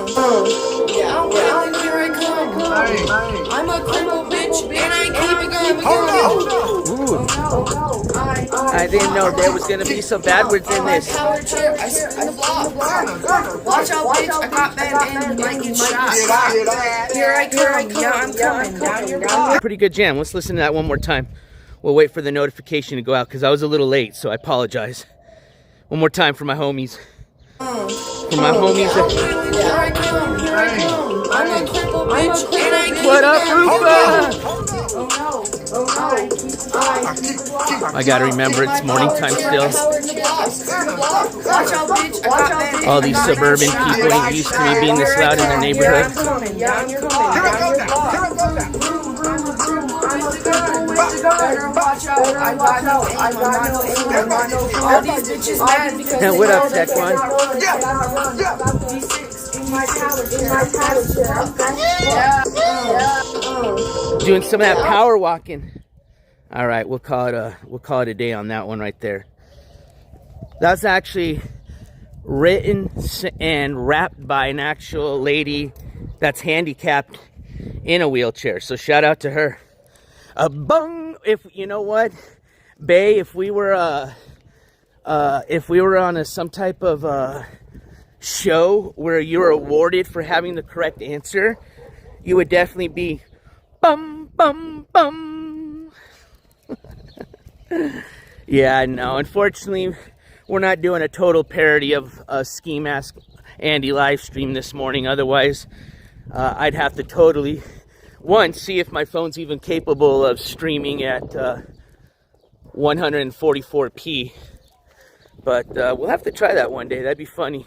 Here I come. I'm a crippled bitch, and I keep it going. I didn't know there was gonna be some bad words in this. Power chair, I sit in the block. Watch out, bitch, I got bad and you might get shot. Here I come, yeah, I'm coming down your block. Pretty good jam. Let's listen to that one more time. We'll wait for the notification to go out because I was a little late, so I apologize. One more time for my homies. For my homies. Here I come, here I come. I'm a crippled bitch, and I keep What up, Rupa? I gotta remember it's morning time still. All these suburban people ain't used to me being this loud in their neighborhood. Now what up, Tech One? Doing some of that power walking. All right, we'll call it a day on that one right there. That's actually written and rapped by an actual lady that's handicapped in a wheelchair. So shout out to her. Bung! If you know what, Bay, if we were on some type of show where you're awarded for having the correct answer, you would definitely be bum bum bum. Yeah, no, unfortunately we're not doing a total parody of a Ski Mask Andy live stream this morning. Otherwise I'd have to totally see if my phone's even capable of streaming at 144p. But we'll have to try that one day. That'd be funny.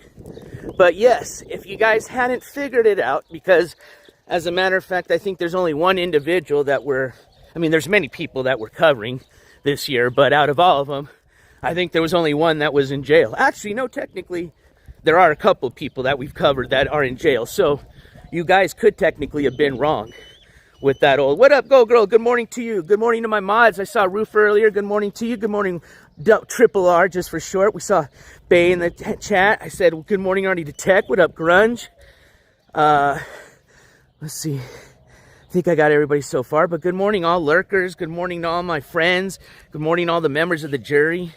But yes, if you guys hadn't figured it out, because as a matter of fact, I think there's only one individual that there's many people that we're covering this year, but out of all of them, I think there was only one that was in jail. Actually, no, technically, there are a couple people that we've covered that are in jail. So you guys could technically have been wrong with that old, what up, Go Girl? Good morning to you. Good morning to my mods. I saw Roof earlier. Good morning to you. Good morning, Triple R, just for short. We saw Bay in the chat. I said, well, good morning already to Tech. What up, Grunge? Let's see. I think I got everybody so far, but good morning, all lurkers. Good morning to all my friends. Good morning to all the members of the jury.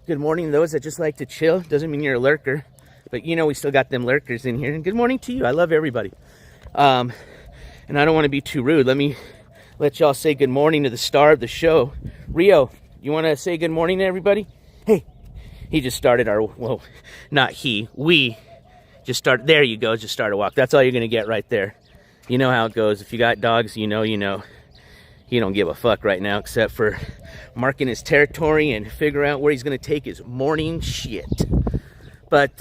Good morning to those that just like to chill. Doesn't mean you're a lurker, but you know we still got them lurkers in here. And good morning to you. I love everybody. And I don't want to be too rude. Let me let y'all say good morning to the star of the show. Rio, you want to say good morning to everybody? Hey, he just started well, not he. We just started. There you go. Just started a walk. That's all you're going to get right there. You know how it goes. If you got dogs, you know. He don't give a fuck right now except for marking his territory and figure out where he's going to take his morning shit. But,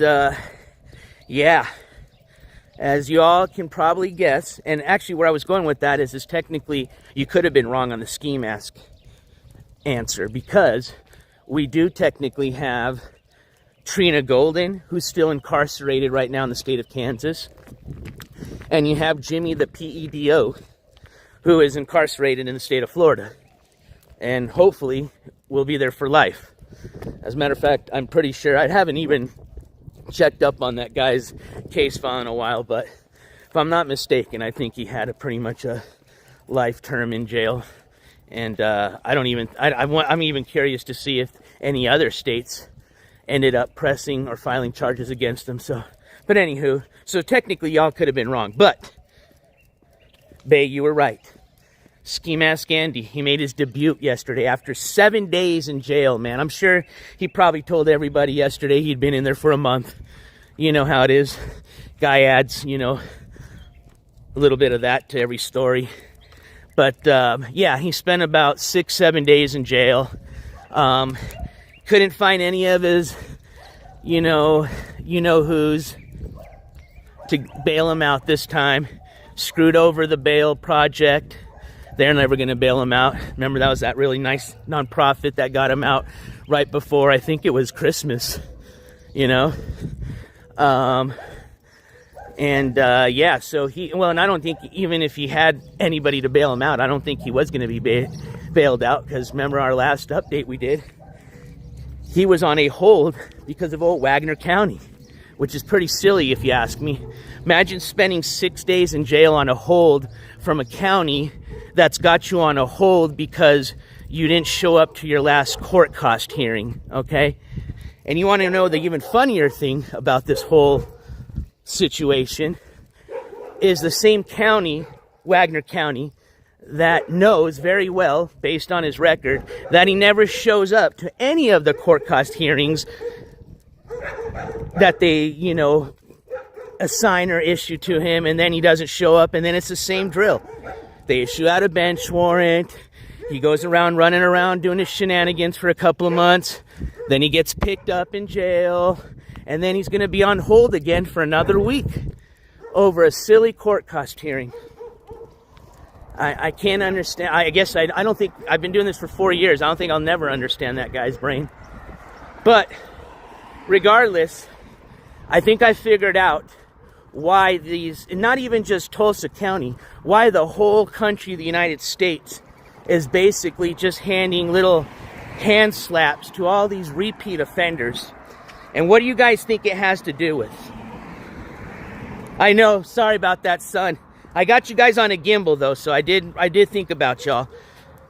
yeah. As you all can probably guess, and actually where I was going with that is technically you could have been wrong on the ski mask answer, because we do technically have Trina Golden, who's still incarcerated right now in the state of Kansas, and you have Jimmy the PEDO, who is incarcerated in the state of Florida, and hopefully will be there for life. As a matter of fact, I'm pretty sure, I haven't even checked up on that guy's case file in a while, but if I'm not mistaken, I think he had pretty much a life term in jail. And I'm even curious to see if any other states ended up pressing or filing charges against him. So, but anywho, so technically y'all could have been wrong, but Bay, you were right. Ski Mask Andy, he made his debut yesterday after 7 days in jail, man. I'm sure he probably told everybody yesterday he'd been in there for a month. You know how it is. Guy adds, a little bit of that to every story. But, yeah, he spent about 6-7 days in jail. Couldn't find any of his, who's to bail him out this time. Screwed over the bail project. They're never going to bail him out. Remember, that was that really nice nonprofit that got him out right before, I think it was Christmas, yeah, so and I don't think even if he had anybody to bail him out, I don't think he was going to be bailed out, because remember our last update we did, he was on a hold because of old Wagner County. which is pretty silly if you ask me. Imagine spending 6 days in jail on a hold from a county that's got you on a hold because you didn't show up to your last court cost hearing, okay? And you want to know the even funnier thing about this whole situation is the same county, Wagner County, that knows very well, based on his record, that he never shows up to any of the court cost hearings that they, you know, assign or issue to him, and then he doesn't show up, and then it's the same drill. They issue out a bench warrant. He goes around running around doing his shenanigans for a couple of months. Then he gets picked up in jail, and then he's going to be on hold again for another week over a silly court cost hearing. I can't understand. I guess I don't think, I've been doing this for 4 years. I don't think I'll never understand that guy's brain. But regardless, I think I figured out why these, not even just Tulsa County, why the whole country of the United States is basically just handing little hand slaps to all these repeat offenders. And what do you guys think it has to do with? I know, sorry about that, son. I got you guys on a gimbal though, so I did think about y'all.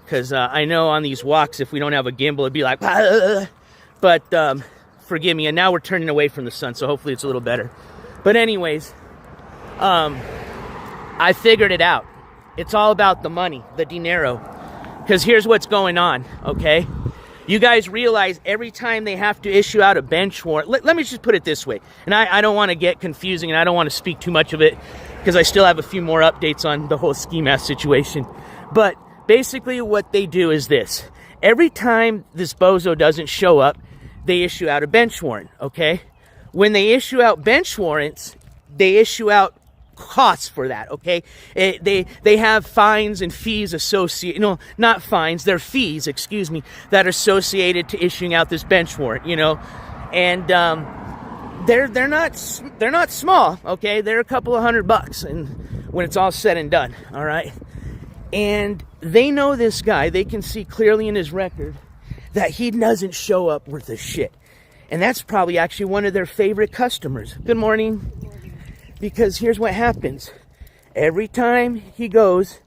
Because I know on these walks, if we don't have a gimbal, it'd be like, but forgive me. And now we're turning away from the sun, so hopefully it's a little better. But anyways, I figured it out. It's all about the money, the dinero. Because here's what's going on, okay? You guys realize every time they have to issue out a bench warrant, let me just put it this way, and I don't want to get confusing, and I don't want to speak too much of it, because I still have a few more updates on the whole ski mask situation. But basically what they do is this. Every time this bozo doesn't show up, they issue out a bench warrant, okay? When they issue out bench warrants, they issue out costs for that, okay? They have fines and fees associated, no, not fines, they're fees, excuse me, that are associated to issuing out this bench warrant, you know? And they're not small, okay? They're a couple of $100 and when it's all said and done, all right? And they know this guy, they can see clearly in his record that he doesn't show up worth a shit. And that's probably actually one of their favorite customers. Good morning. Because here's what happens. Every time he goes,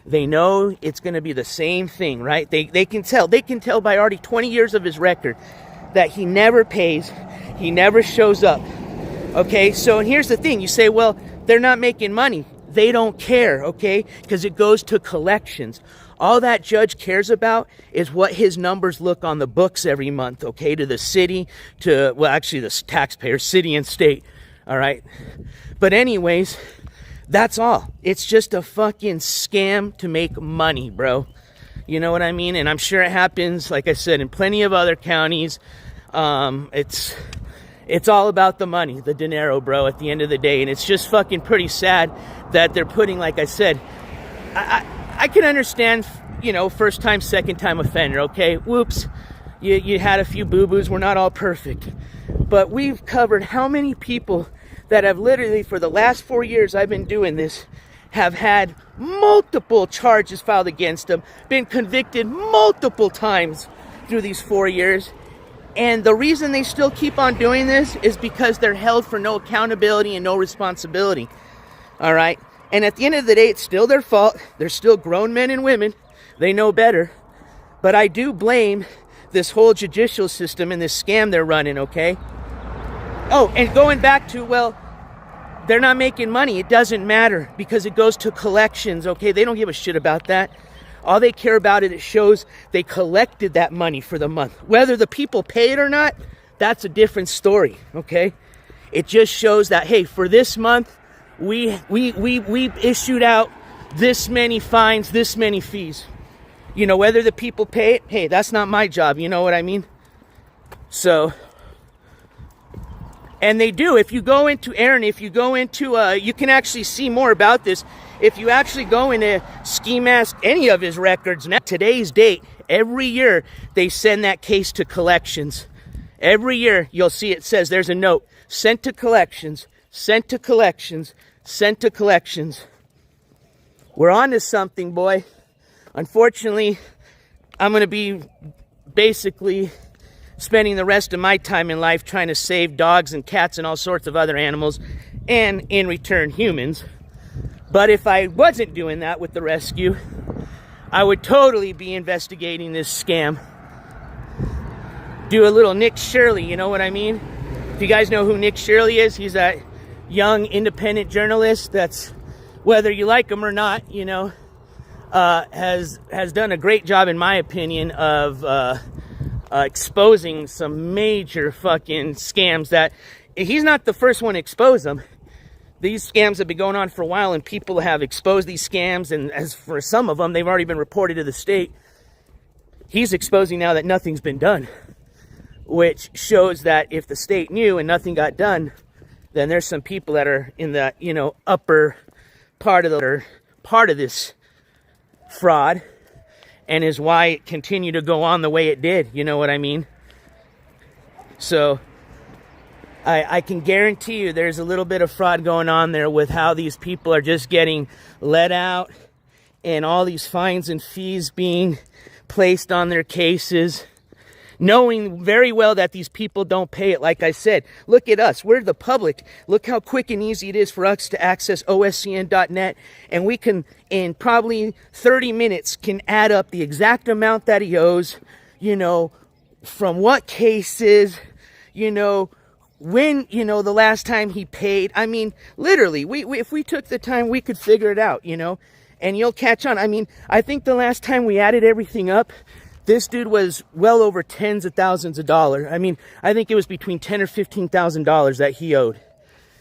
they know it's going to be the same thing, right? They can tell. They can tell by already 20 years of his record that he never pays. He never shows up. Okay, so and here's the thing. You say, well, they're not making money. They don't care, okay? Because it goes to collections. All that judge cares about is what his numbers look on the books every month, okay? To the city, to, well, actually the taxpayer, city and state, all right? But anyways, that's all. It's just a fucking scam to make money, bro. You know what I mean? And I'm sure it happens, like I said, in plenty of other counties. It's all about the money, the dinero, bro, at the end of the day. And it's just fucking pretty sad that they're putting, like I said, I can understand, you know, first time, second time offender, okay? Whoops, you had a few boo-boos. We're not all perfect. But we've covered how many people that have literally, for the last 4 years I've been doing this, have had multiple charges filed against them, been convicted multiple times through these 4 years. And the reason they still keep on doing this is because they're held for no accountability and no responsibility. All right? And at the end of the day, it's still their fault. They're still grown men and women. They know better. But I do blame this whole judicial system and this scam they're running, okay? Oh, and going back to, well, they're not making money. It doesn't matter because it goes to collections, okay? They don't give a shit about that. All they care about is it shows they collected that money for the month. Whether the people pay it or not, that's a different story, okay? It just shows that, hey, for this month, we issued out this many fines, this many fees. You know, whether the people pay it, hey, that's not my job. You know what I mean? So, and they do. If you go into, Aaron, if you go into, you can actually see more about this. If you actually go into Ski Mask, any of his records, now today's date, every year they send that case to collections. Every year you'll see it says there's a note, sent to collections, sent to collections, sent to collections. We're on to something, boy. Unfortunately, I'm going to be basically spending the rest of my time in life trying to save dogs and cats and all sorts of other animals, and in return humans. But if I wasn't doing that with the rescue, I would totally be investigating this scam. Do a little Nick Shirley, you know what I mean? If you guys know who Nick Shirley is, he's that young independent journalist that's, whether you like him or not, you know, has done a great job, in my opinion, of exposing some major fucking scams that he's not the first one to expose them. These scams have been going on for a while, and people have exposed these scams, and as for some of them, they've already been reported to the state. He's exposing now that nothing's been done, which shows that if the state knew and nothing got done, then there's some people that are in the, you know, upper part of this fraud, and is why it continued to go on the way it did, you know what I mean? So I can guarantee you there's a little bit of fraud going on there with how these people are just getting let out, and all these fines and fees being placed on their cases, knowing very well that these people don't pay it. Like I said, look at us. We're the public. Look how quick and easy it is for us to access oscn.net, and we can, in probably 30 minutes, can add up the exact amount that he owes, you know, from what cases, you know, when, you know, the last time he paid. I mean, literally, we if we took the time, we could figure it out, you know, and you'll catch on. I mean, I think the last time we added everything up, this dude was well over tens of thousands of dollars. I mean, I think it was between $10,000 or $15,000 that he owed.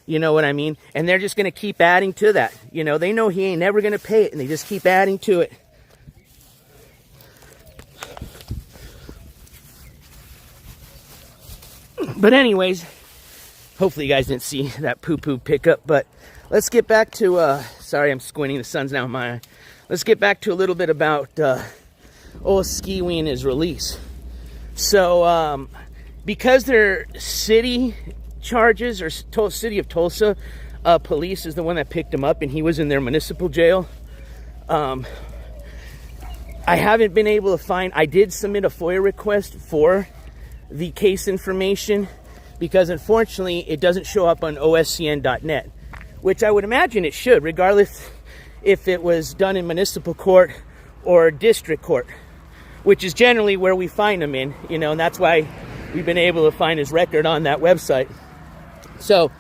You know what I mean? And they're just going to keep adding to that. You know, they know he ain't never going to pay it, and they just keep adding to it. But anyways, hopefully you guys didn't see that poo-poo pickup. But let's get back to, sorry, I'm squinting. The sun's now in my eye. Let's get back to a little bit about old Skiwi and his release. So, because they're city charges, or city of Tulsa police is the one that picked him up, and he was in their municipal jail. I haven't been able to find, I did submit a FOIA request for the case information, because unfortunately it doesn't show up on oscn.net, which I would imagine it should, regardless if it was done in municipal court or district court, which is generally where we find them in, you know, and that's why we've been able to find his record on that website. So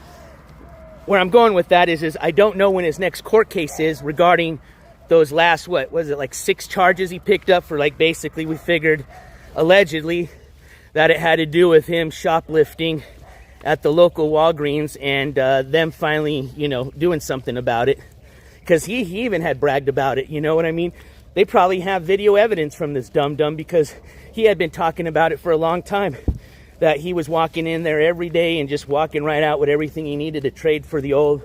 where I'm going with that is I don't know when his next court case is regarding those last, what was it, like 6 charges he picked up for, like, basically we figured allegedly that it had to do with him shoplifting at the local Walgreens, and them finally, you know, doing something about it, because he even had bragged about it, you know what I mean? They probably have video evidence from this dum-dum, because he had been talking about it for a long time, that he was walking in there every day and just walking right out with everything he needed to trade for the old.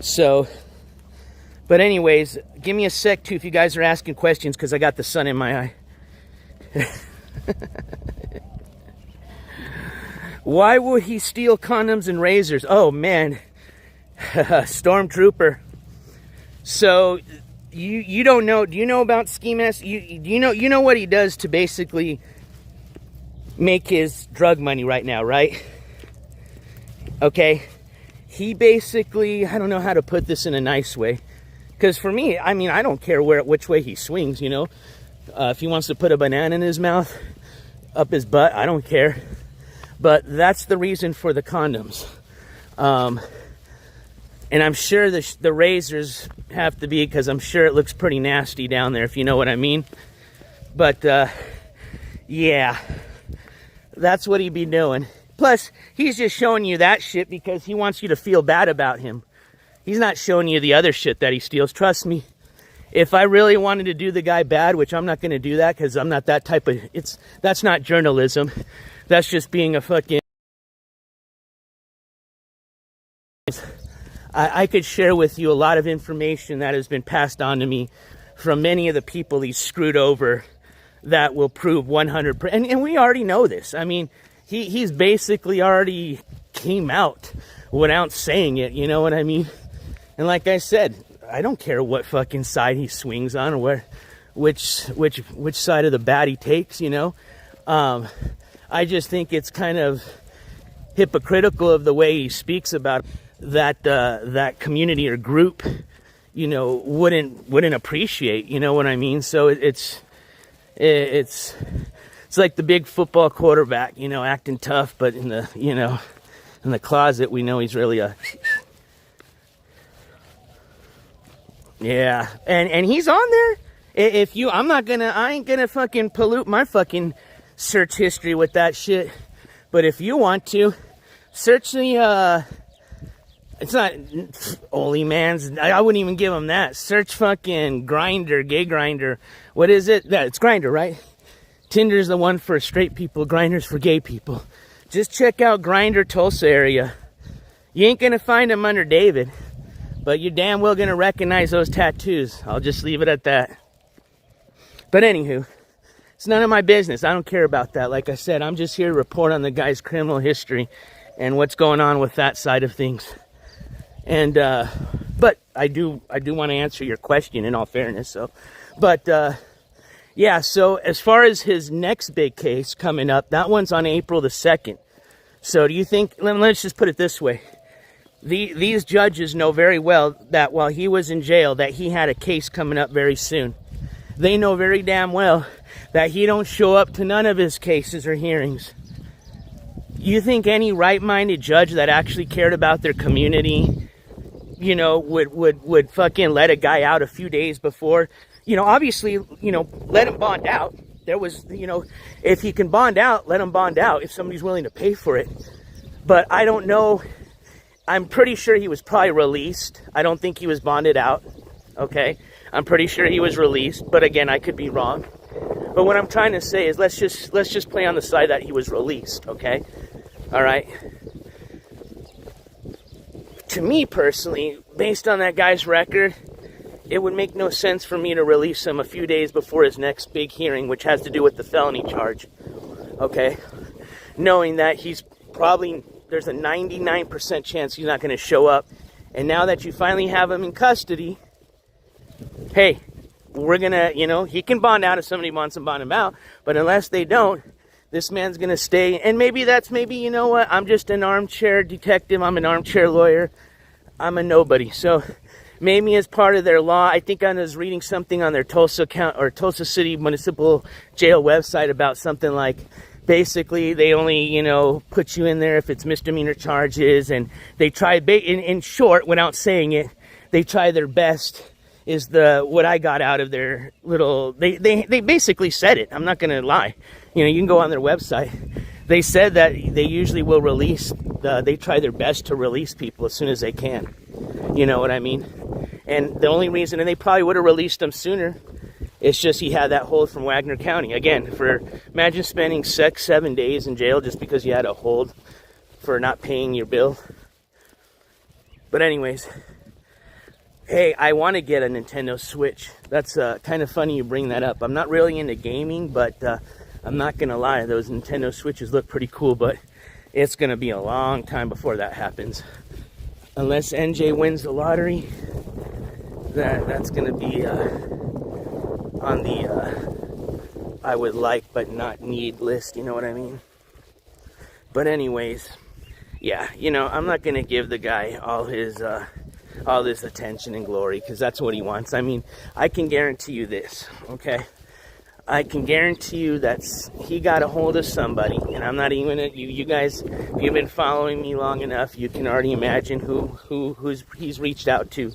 So, but anyways, give me a sec too if you guys are asking questions, because I got the sun in my eye. Why would he steal condoms and razors? Oh man, Stormtrooper. So you don't know? Do you know about Ski Mask? You know what he does to basically make his drug money right now, right? Okay, he basically, I don't know how to put this in a nice way, because for me, I mean, I don't care which way he swings, you know. If he wants to put a banana in his mouth, up his butt, I don't care. But that's the reason for the condoms. And I'm sure the razors have to be, because I'm sure it looks pretty nasty down there, if you know what I mean. But, yeah, that's what he'd be doing. Plus, he's just showing you that shit because he wants you to feel bad about him. He's not showing you the other shit that he steals. Trust me. If I really wanted to do the guy bad, which I'm not going to do that, because I'm not that type of, that's not journalism. That's just being a fucking, I could share with you a lot of information that has been passed on to me from many of the people he's screwed over that will prove 100%. And we already know this. I mean, he's basically already came out without saying it, you know what I mean? And like I said, I don't care what fucking side he swings on, or which side of the bat he takes, you know. I just think it's kind of hypocritical of the way he speaks about that community or group, you know, wouldn't appreciate, you know what I mean? So it's like the big football quarterback, you know, acting tough, but in the closet we know he's really a yeah. And he's on there. I ain't gonna fucking pollute my fucking search history with that shit. But if you want to, search the, it's not Only Man's, I wouldn't even give him that. Search fucking Grindr, gay Grindr. What is it? Yeah, it's Grindr, right? Tinder's the one for straight people, Grindr's for gay people. Just check out Grindr Tulsa area. You ain't gonna find him under David, but you're damn well gonna recognize those tattoos. I'll just leave it at that. But anywho, it's none of my business. I don't care about that. Like I said, I'm just here to report on the guy's criminal history and what's going on with that side of things. And but I do want to answer your question in all fairness. So, but yeah. So as far as his next big case coming up, that one's on April the 2nd. So do you think? Let's just put it this way: these judges know very well that while he was in jail, that he had a case coming up very soon. They know very damn well that he don't show up to none of his cases or hearings. You think any right-minded judge that actually cared about their community, you know, would fucking let a guy out a few days before? You know, obviously, you know, let him bond out. There was, you know, if he can bond out, let him bond out if somebody's willing to pay for it. But I don't know. I'm pretty sure he was probably released. I don't think he was bonded out. Okay? I'm pretty sure he was released, but again, I could be wrong. But what I'm trying to say is let's just play on the side that he was released, okay? All right? To me personally, based on that guy's record, it would make no sense for me to release him a few days before his next big hearing, which has to do with the felony charge, okay? Knowing that he's probably, there's a 99% chance he's not going to show up. And now that you finally have him in custody, hey, we're going to, you know, he can bond out if somebody wants to bond him out. But unless they don't, this man's going to stay. And maybe, you know what, I'm just an armchair detective. I'm an armchair lawyer. I'm a nobody. So maybe as part of their law, I think I was reading something on their Tulsa City Municipal Jail website about something like, basically, they only, you know, put you in there if it's misdemeanor charges. And they try, in short, without saying it, they try their best. Is what I got out of their little, they basically said it. I'm not going to lie. You know, you can go on their website. They said that they usually will release, they try their best to release people as soon as they can. You know what I mean? And the only reason, and they probably would have released him sooner, it's just he had that hold from Wagner County. Again, imagine spending 7 days in jail just because you had a hold for not paying your bill. But anyways, hey, I want to get a Nintendo Switch. That's kind of funny you bring that up. I'm not really into gaming, but I'm not going to lie. Those Nintendo Switches look pretty cool, but it's going to be a long time before that happens. Unless NJ wins the lottery, that's going to be on the I would like but not need list, you know what I mean? But anyways, yeah, you know, I'm not going to give the guy all this attention and glory, because that's what he wants. I mean, I can guarantee you this, okay? I can guarantee you that he got a hold of somebody, and I'm not even, you guys, if you've been following me long enough, you can already imagine who he's reached out to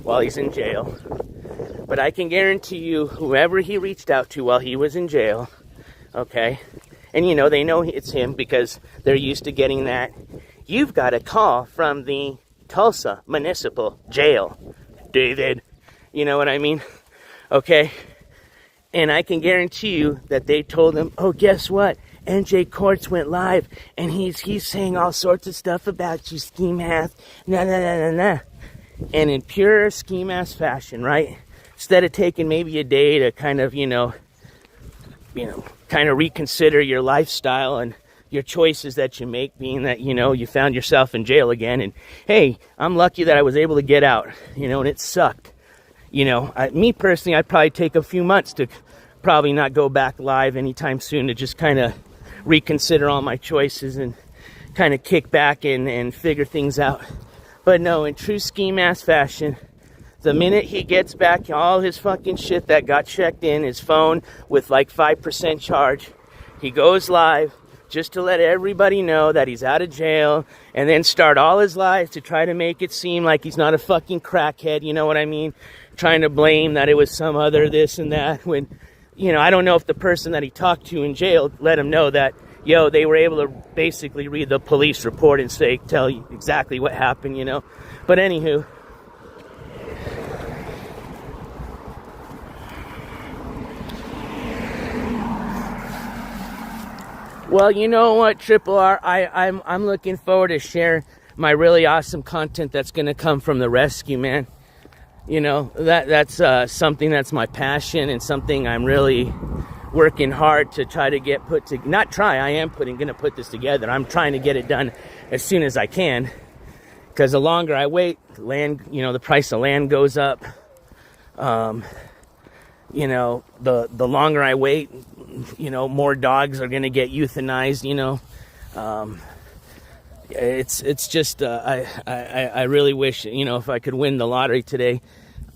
while he's in jail. But I can guarantee you, whoever he reached out to while he was in jail, okay? And you know, they know it's him because they're used to getting that. You've got a call from the Tulsa Municipal Jail, David. You know what I mean? Okay? And I can guarantee you that they told him, oh, guess what? NJCourts went live, and he's saying all sorts of stuff about you, scheme ass, nah. And in pure scheme ass fashion, right? Instead of taking maybe a day to kind of, you know, kind of reconsider your lifestyle and your choices that you make, being that, you know, you found yourself in jail again. And hey, I'm lucky that I was able to get out, you know, and it sucked. you know, me personally, I'd probably take a few months to probably not go back live anytime soon, to just kind of reconsider all my choices and kind of kick back and figure things out. But no, in true ski mask fashion, the minute he gets back all his fucking shit that got checked in, his phone with like 5% charge, he goes live just to let everybody know that he's out of jail, and then start all his lies to try to make it seem like he's not a fucking crackhead, you know what I mean? Trying to blame that it was some other this and that, when, you know, I don't know if the person that he talked to in jail let him know that, yo, they were able to basically read the police report and tell you exactly what happened, you know? But anywho, well, you know what, Triple R, I'm looking forward to share my really awesome content that's going to come from the rescue, man. You know, that's something that's my passion, and something I'm really working hard to try to get put to. Not try, I am going to put this together. I'm trying to get it done as soon as I can, because the longer I wait, land, you know, the price of land goes up. You know, the longer I wait, you know, more dogs are going to get euthanized, you know. It's just, I really wish, you know, if I could win the lottery today,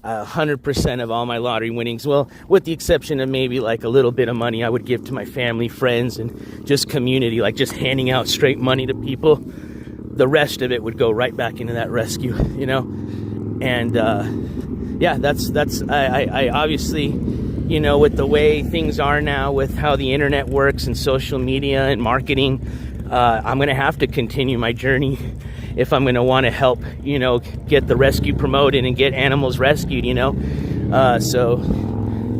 100% of all my lottery winnings, well, with the exception of maybe like a little bit of money I would give to my family, friends, and just community, like just handing out straight money to people. The rest of it would go right back into that rescue, you know. And yeah, that's I obviously, you know, with the way things are now, with how the internet works and social media and marketing, I'm going to have to continue my journey if I'm going to want to help, you know, get the rescue promoted and get animals rescued, you know. So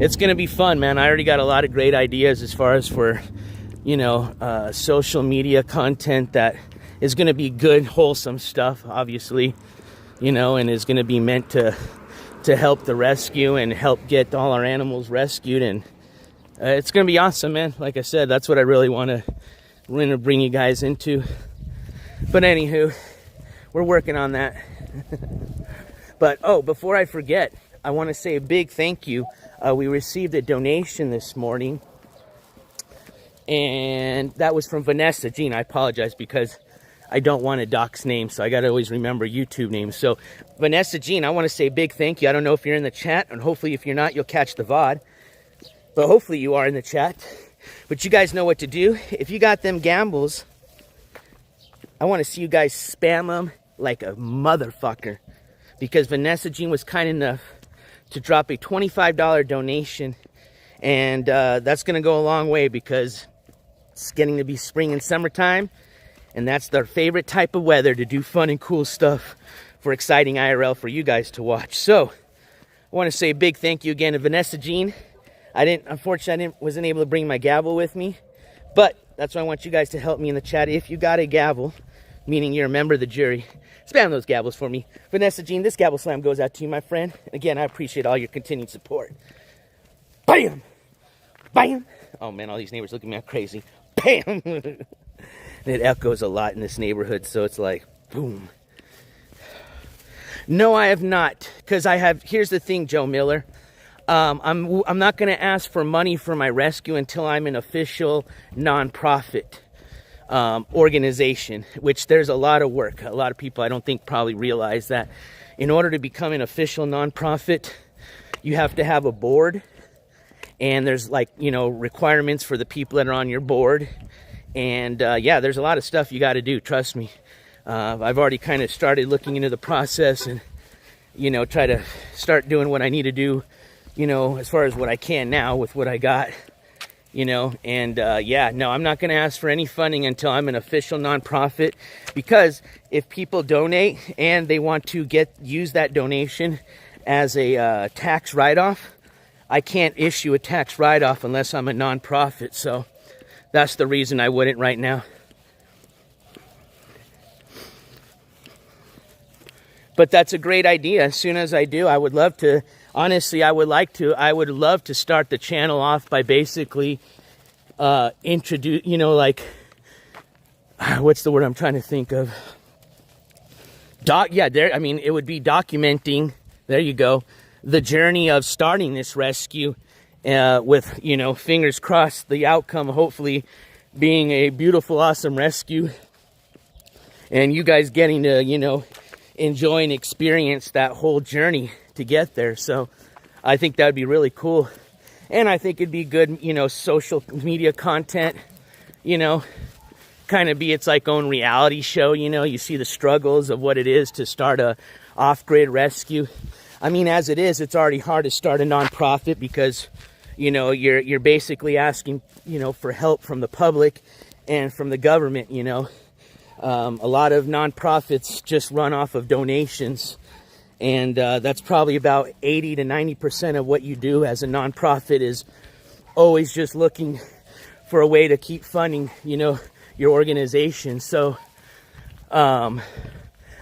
it's going to be fun, man. I already got a lot of great ideas as far as for, you know, social media content that is going to be good, wholesome stuff, obviously, you know, and is going to be meant to help the rescue and help get all our animals rescued. And it's going to be awesome, man. Like I said, that's what I really want to bring you guys into. But anywho, we're working on that. But, oh, before I forget, I want to say a big thank you. We received a donation this morning, and that was from Vanessa Jean. I apologize because I don't want to dox names, so I got to always remember YouTube names. So, Vanessa Jean, I want to say a big thank you. I don't know if you're in the chat, and hopefully if you're not, you'll catch the VOD. But hopefully you are in the chat. But you guys know what to do. If you got them gambles, I want to see you guys spam them like a motherfucker. Because Vanessa Jean was kind enough to drop a $25 donation. And that's going to go a long way, because it's getting to be spring and summertime. And that's their favorite type of weather to do fun and cool stuff for exciting IRL for you guys to watch. So, I want to say a big thank you again to Vanessa Jean. Unfortunately, I wasn't able to bring my gavel with me. But that's why I want you guys to help me in the chat. If you got a gavel, meaning you're a member of the jury, spam those gavels for me. Vanessa Jean, this gavel slam goes out to you, my friend. Again, I appreciate all your continued support. Bam! Bam! Oh, man, all these neighbors look at me crazy. Bam! It echoes a lot in this neighborhood, so it's like, boom. No, I have not, because here's the thing, Joe Miller. I'm not going to ask for money for my rescue until I'm an official nonprofit organization, which there's a lot of work. A lot of people, I don't think, probably realize that in order to become an official nonprofit, you have to have a board, and there's, like, you know, requirements for the people that are on your board. And yeah, there's a lot of stuff you got to do, trust me. I've already kind of started looking into the process and, you know, try to start doing what I need to do, you know, as far as what I can now with what I got, you know. And yeah, no, I'm not going to ask for any funding until I'm an official nonprofit, because if people donate and they want to use that donation as a tax write-off, I can't issue a tax write-off unless I'm a nonprofit. So that's the reason I wouldn't right now. But that's a great idea. As soon as I do, I would love to, honestly, I would love to start the channel off by basically introduce, you know, like, what's the word I'm trying to think of? Yeah, I mean, it would be documenting, there you go, the journey of starting this rescue, with, you know, fingers crossed, the outcome hopefully being a beautiful, awesome rescue, and you guys getting to, you know, enjoy and experience that whole journey to get there. So I think that would be really cool. And I think it'd be good, you know, social media content, you know, kind of be its like own reality show. You know, you see the struggles of what it is to start a off-grid rescue. I mean, as it is, it's already hard to start a nonprofit because, you know, you're basically asking, you know, for help from the public and from the government. You know, a lot of nonprofits just run off of donations, and that's probably about 80 to 90% of what you do as a nonprofit is always just looking for a way to keep funding, you know, your organization. So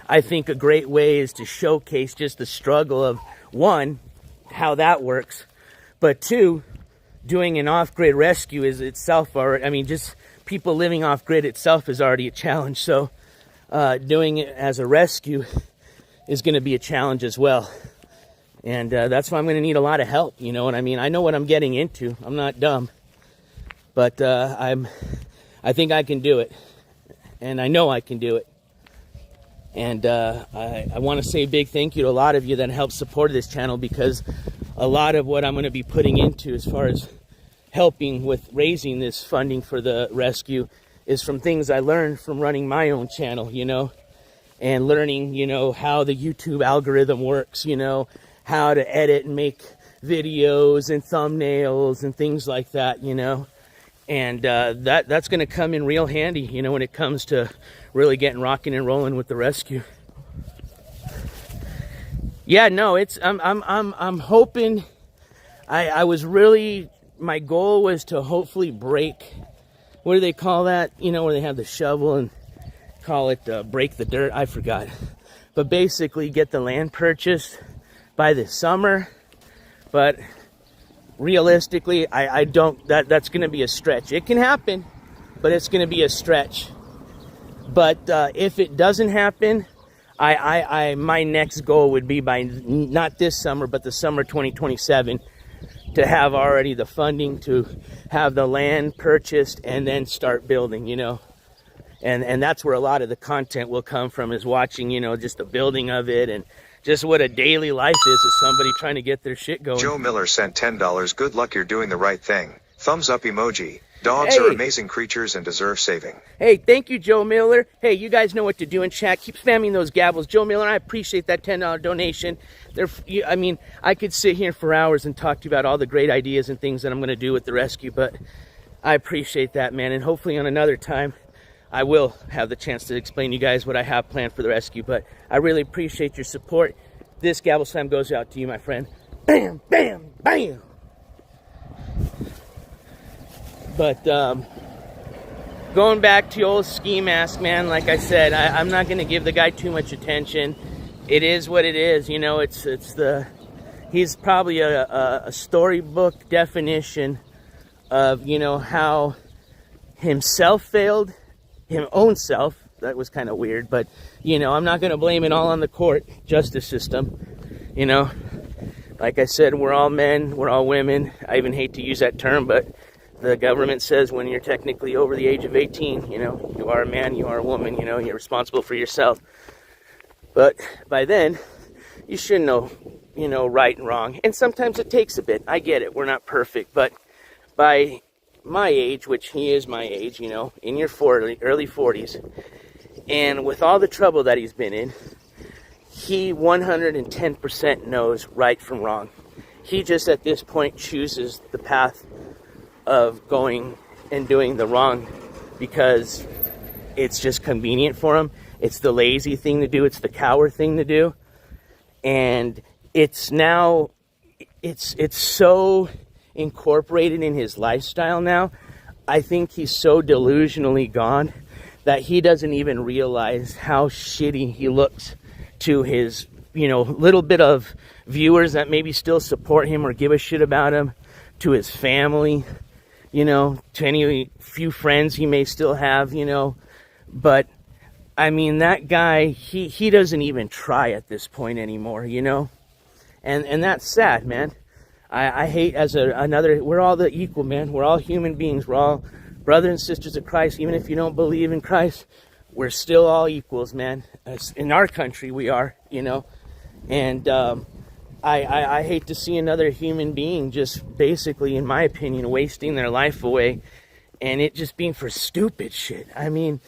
I think a great way is to showcase just the struggle of, one, how that works, but two, doing an off-grid rescue is itself, or I mean, just people living off-grid itself is already a challenge. So doing it as a rescue is going to be a challenge as well. And that's why I'm going to need a lot of help. You know what I mean? I know what I'm getting into. I'm not dumb. But I think I can do it. And I know I can do it. And I want to say a big thank you to a lot of you that helped support this channel, because a lot of what I'm going to be putting into as far as helping with raising this funding for the rescue is from things I learned from running my own channel, you know, and learning, you know, how the YouTube algorithm works, you know, how to edit and make videos and thumbnails and things like that, you know. And that's going to come in real handy, you know, when it comes to really getting rocking and rolling with the rescue. Yeah, no, it's I'm hoping. I was really, my goal was to hopefully break, what do they call that? You know, where they have the shovel and call it break the dirt. I forgot, but basically get the land purchased by this summer. But realistically, I don't, that's going to be a stretch. It can happen, but it's going to be a stretch. But if it doesn't happen, my next goal would be by not this summer, but the summer 2027, to have already the funding to have the land purchased and then start building, you know. And that's where a lot of the content will come from, is watching, you know, just the building of it and just what a daily life is of somebody trying to get their shit going. Joe Miller sent $10. Good luck, you're doing the right thing. Thumbs up emoji. Dogs are amazing creatures and deserve saving. Hey, thank you, Joe Miller. Hey, you guys know what to do in chat. Keep spamming those gavels. Joe Miller, I appreciate that $10 donation. I mean, I could sit here for hours and talk to you about all the great ideas and things that I'm going to do with the rescue, but I appreciate that, man. And hopefully on another time, I will have the chance to explain to you guys what I have planned for the rescue. But I really appreciate your support. This gavel slam goes out to you, my friend. Bam, bam, bam. But going back to old ski mask, man, like I said, I'm not going to give the guy too much attention. It is what it is, you know. He's probably a storybook definition of, you know, how himself failed, his own self. That was kind of weird, but, you know, I'm not going to blame it all on the court justice system, you know. Like I said, we're all men, we're all women. I even hate to use that term, but the government says when you're technically over the age of 18, you know, you are a man, you are a woman, you know, you're responsible for yourself. But by then, you should know, you know, right and wrong. And sometimes it takes a bit. I get it. We're not perfect. But by my age, which he is my age, you know, in your early 40s, and with all the trouble that he's been in, he 110% knows right from wrong. He just at this point chooses the path of going and doing the wrong because it's just convenient for him. It's the lazy thing to do. It's the coward thing to do. And it's now, it's so incorporated in his lifestyle now. I think he's so delusionally gone that he doesn't even realize how shitty he looks to his, you know, little bit of viewers that maybe still support him or give a shit about him, to his family, you know, to any few friends he may still have, you know. But I mean, that guy, he doesn't even try at this point anymore, you know. And that's sad, man. I hate we're all the equal, man. We're all human beings. We're all brothers and sisters of Christ. Even if you don't believe in Christ, we're still all equals, man. In our country, we are, And I hate to see another human being just basically, in my opinion, wasting their life away. And it just being for stupid shit. I mean,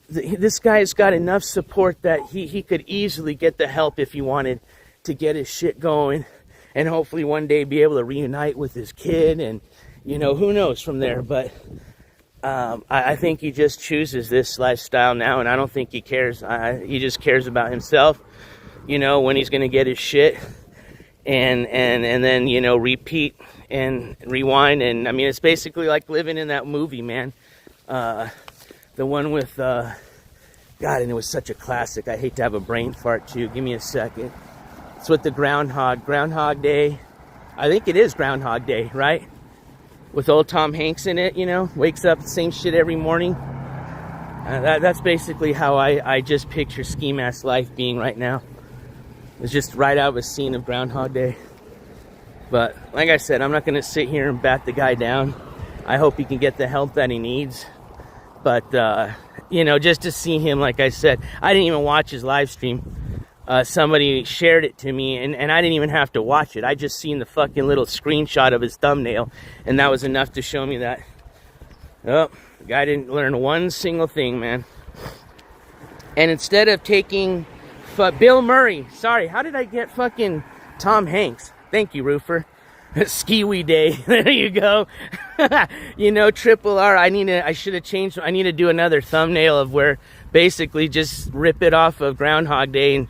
this guy's got enough support that he could easily get the help if he wanted to get his shit going. And hopefully one day be able to reunite with his kid. And, who knows from there. But I think he just chooses this lifestyle now. And I don't think he cares. He just cares about himself, when he's going to get his shit. And then, repeat and rewind. And, I mean, it's basically like living in that movie, man. The one with, God, and it was such a classic. I hate to have a brain fart, too. Give me a second. It's with the Groundhog Day. I think it is Groundhog Day, right? With old Tom Hanks in it, wakes up the same shit every morning. That's basically how I just picture Ski Mask's life being right now. It's just right out of a scene of Groundhog Day. But like I said, I'm not going to sit here and bat the guy down. I hope he can get the help that he needs. But, just to see him, like I said, I didn't even watch his live stream. Somebody shared it to me, and I didn't even have to watch it. I just seen the fucking little screenshot of his thumbnail, and that was enough to show me that, the guy didn't learn one single thing, man. And instead of taking Bill Murray, sorry, how did I get fucking Tom Hanks? Thank you, Roofer. Skiwi Day, there you go. Triple R, I need to do another thumbnail of where basically just rip it off of Groundhog Day and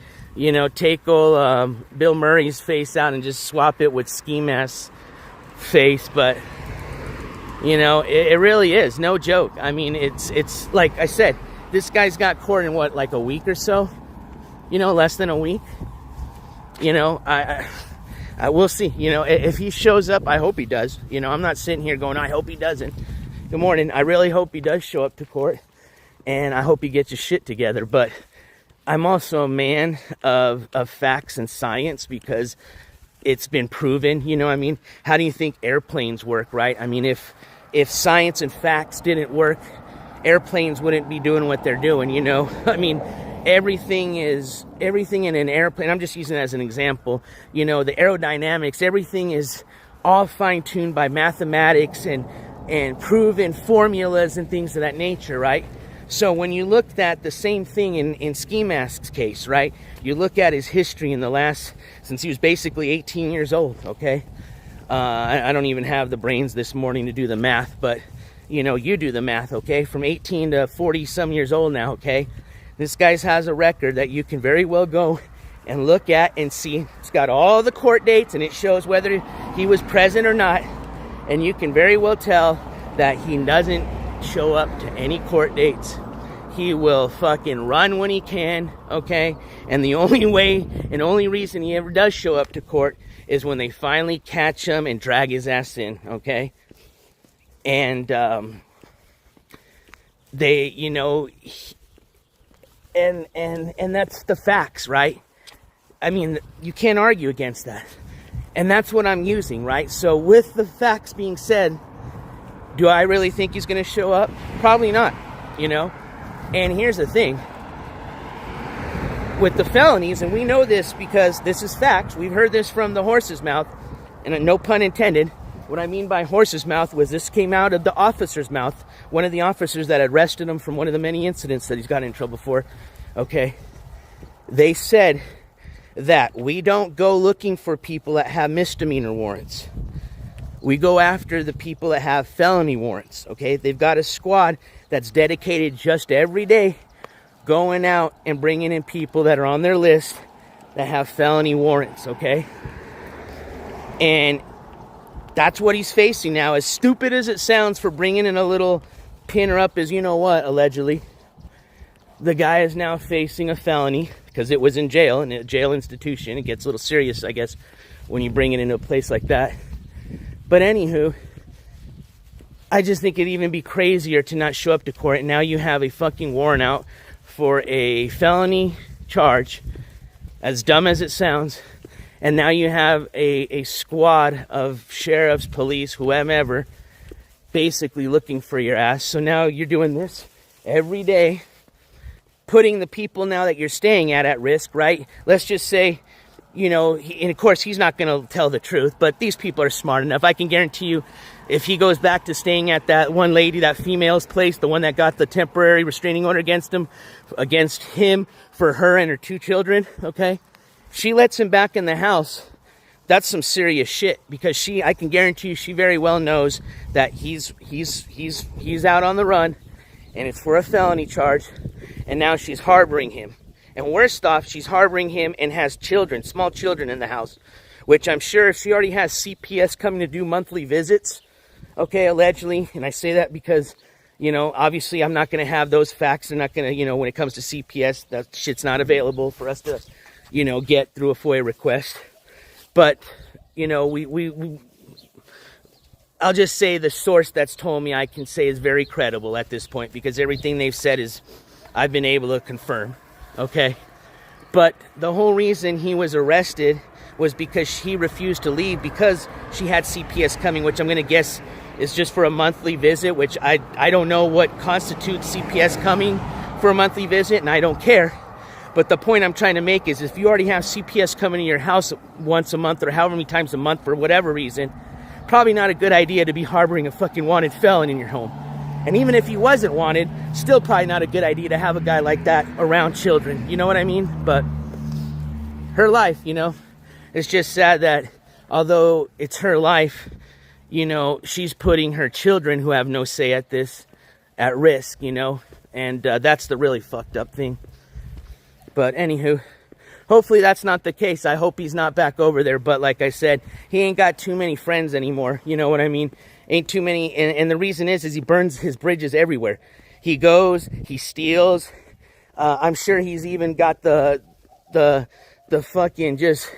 take old Bill Murray's face out and just swap it with Ski Mask's face. But it really is no joke. I mean, it's like I said, this guy's got court in what, like a week or so, less than a week. I will see. If he shows up, I hope he does. I'm not sitting here going, I hope he doesn't. Good morning. I really hope he does show up to court, and I hope he gets his shit together. But I'm also a man of facts and science, because it's been proven. How do you think airplanes work, right? I mean, if science and facts didn't work, airplanes wouldn't be doing what they're doing. I mean, everything in an airplane, I'm just using it as an example, the aerodynamics, everything is all fine-tuned by mathematics and proven formulas and things of that nature, right? So when you looked at the same thing in Ski Mask's case, right? You look at his history since he was basically 18 years old, okay? I don't even have the brains this morning to do the math, but, you do the math, okay? From 18 to 40-some years old now, okay? This guy has a record that you can very well go and look at and see. It's got all the court dates, and it shows whether he was present or not. And you can very well tell that he doesn't show up to any court dates. He will fucking run when he can, okay? And the only way and only reason he ever does show up to court is when they finally catch him and drag his ass in, okay? And they, and that's the facts, right? I mean, you can't argue against that. And that's what I'm using, right? So with the facts being said, do I really think he's going to show up? Probably not, And here's the thing. With the felonies, and we know this because this is facts. We've heard this from the horse's mouth, and no pun intended. What I mean by horse's mouth was this came out of the officer's mouth. One of the officers that arrested him from one of the many incidents that he's gotten in trouble for. Okay. They said that we don't go looking for people that have misdemeanor warrants. We go after the people that have felony warrants. Okay. They've got a squad that's dedicated just every day going out and bringing in people that are on their list that have felony warrants. Okay. And that's what he's facing now. As stupid as it sounds for bringing in a little pinner up as allegedly. The guy is now facing a felony because it was in jail, in a jail institution. It gets a little serious, I guess, when you bring it into a place like that. But anywho, I just think it'd even be crazier to not show up to court. And now you have a fucking warrant out for a felony charge, as dumb as it sounds. And now you have a squad of sheriffs, police, whomever, basically looking for your ass. So now you're doing this every day, putting the people now that you're staying at risk, right? Let's just say, you know, and of course he's not going to tell the truth, but these people are smart enough. I can guarantee you, if he goes back to staying at that one lady, that female's place, the one that got the temporary restraining order against him for her and her 2 children, okay? She lets him back in the house. That's some serious shit, because I can guarantee you, she very well knows that he's out on the run, and it's for a felony charge, and now she's harboring him. And worst off, she's harboring him and has children, small children in the house, which I'm sure if she already has CPS coming to do monthly visits, okay, allegedly, and I say that because, you know, obviously I'm not going to have those facts. They're not going to, you know, when it comes to CPS, that shit's not available for us to, you know, get through a FOIA request. But, you know, I'll just say the source that's told me, I can say, is very credible at this point, because everything they've said is, I've been able to confirm, okay? But the whole reason he was arrested was because he refused to leave because she had CPS coming, which I'm going to guess is just for a monthly visit, which I don't know what constitutes CPS coming for a monthly visit, and I don't care. But the point I'm trying to make is, if you already have CPS coming to your house once a month or however many times a month for whatever reason, probably not a good idea to be harboring a fucking wanted felon in your home. And even if he wasn't wanted, still probably not a good idea to have a guy like that around children. You know what I mean? But her life, you know, it's just sad that although it's her life, you know, she's putting her children, who have no say at this, at risk, you know. And that's the really fucked up thing. But anywho, hopefully that's not the case. I hope he's not back over there. But like I said, he ain't got too many friends anymore. You know what I mean? Ain't too many. And the reason is he burns his bridges everywhere. He goes, he steals. I'm sure he's even got the fucking just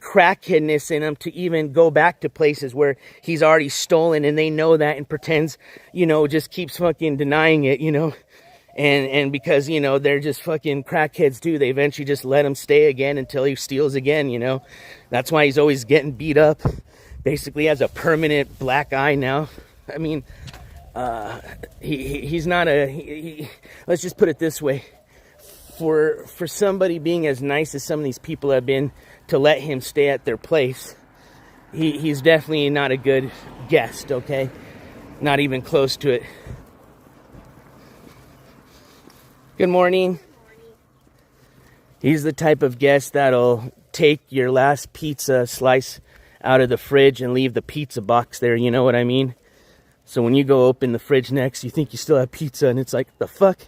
crackheadness in him to even go back to places where he's already stolen, and they know that, and pretends, you know, just keeps fucking denying it, you know. And because, you know, they're just fucking crackheads too, they eventually just let him stay again until he steals again, you know. That's why he's always getting beat up. Basically has a permanent black eye now. I mean, he's not let's just put it this way. For somebody being as nice as some of these people have been to let him stay at their place, he's definitely not a good guest, okay? Not even close to it. Good morning. He's the type of guest that'll take your last pizza slice out of the fridge and leave the pizza box there, you know what I mean? So when you go open the fridge next, you think you still have pizza, and it's like, the fuck?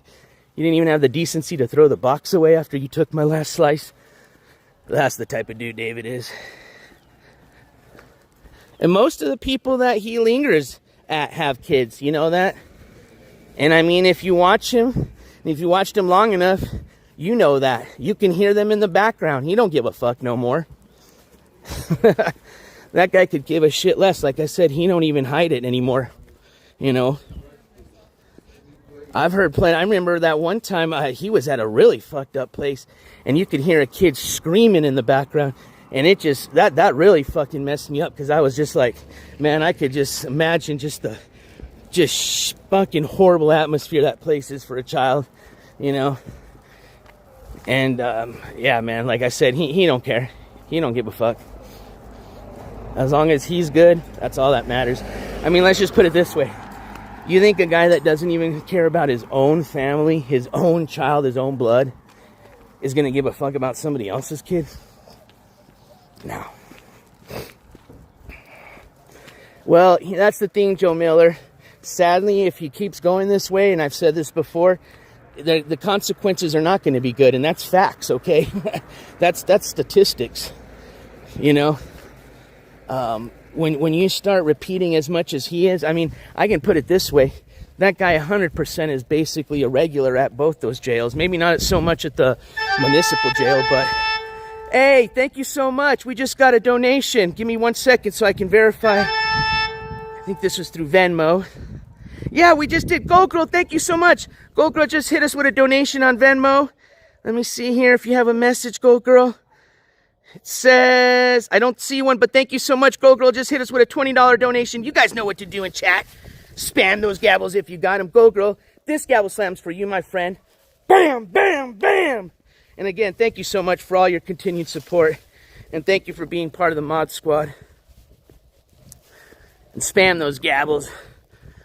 You didn't even have the decency to throw the box away after you took my last slice? That's the type of dude David is. And most of the people that he lingers at have kids, you know that? And I mean, if you watch him, if you watched him long enough, you know that. You can hear them in the background. He don't give a fuck no more. That guy could give a shit less. Like I said, he don't even hide it anymore. You know? I've heard plenty. I remember that one time he was at a really fucked up place, and you could hear a kid screaming in the background. And it just, that really fucking messed me up, because I was just like, man, I could just imagine just the fucking horrible atmosphere that place is for a child, you know. And yeah, man, like I said, he don't care. He don't give a fuck. As long as he's good, that's all that matters. I mean, let's just put it this way. You think a guy that doesn't even care about his own family, his own child, his own blood, is going to give a fuck about somebody else's kid? No. Well, that's the thing, Joe Miller. Sadly, if he keeps going this way, and I've said this before, the consequences are not going to be good, and that's facts, okay? that's statistics, you know? When you start repeating as much as he is, I mean, I can put it this way. That guy 100% is basically a regular at both those jails. Maybe not so much at the municipal jail, but... Hey, thank you so much. We just got a donation. Give me 1 second so I can verify. I think this was through Venmo. Yeah, we just did. Gold Girl, thank you so much. Gold Girl just hit us with a donation on Venmo. Let me see here if you have a message, Gold Girl. It says, I don't see one, but thank you so much. Go Girl just hit us with a $20 donation. You guys know what to do in chat. Spam those gabbles if you got them. Go Girl, this gabble slam's for you, my friend. Bam, bam, bam. And again, thank you so much for all your continued support. And thank you for being part of the mod squad. And spam those gabbles.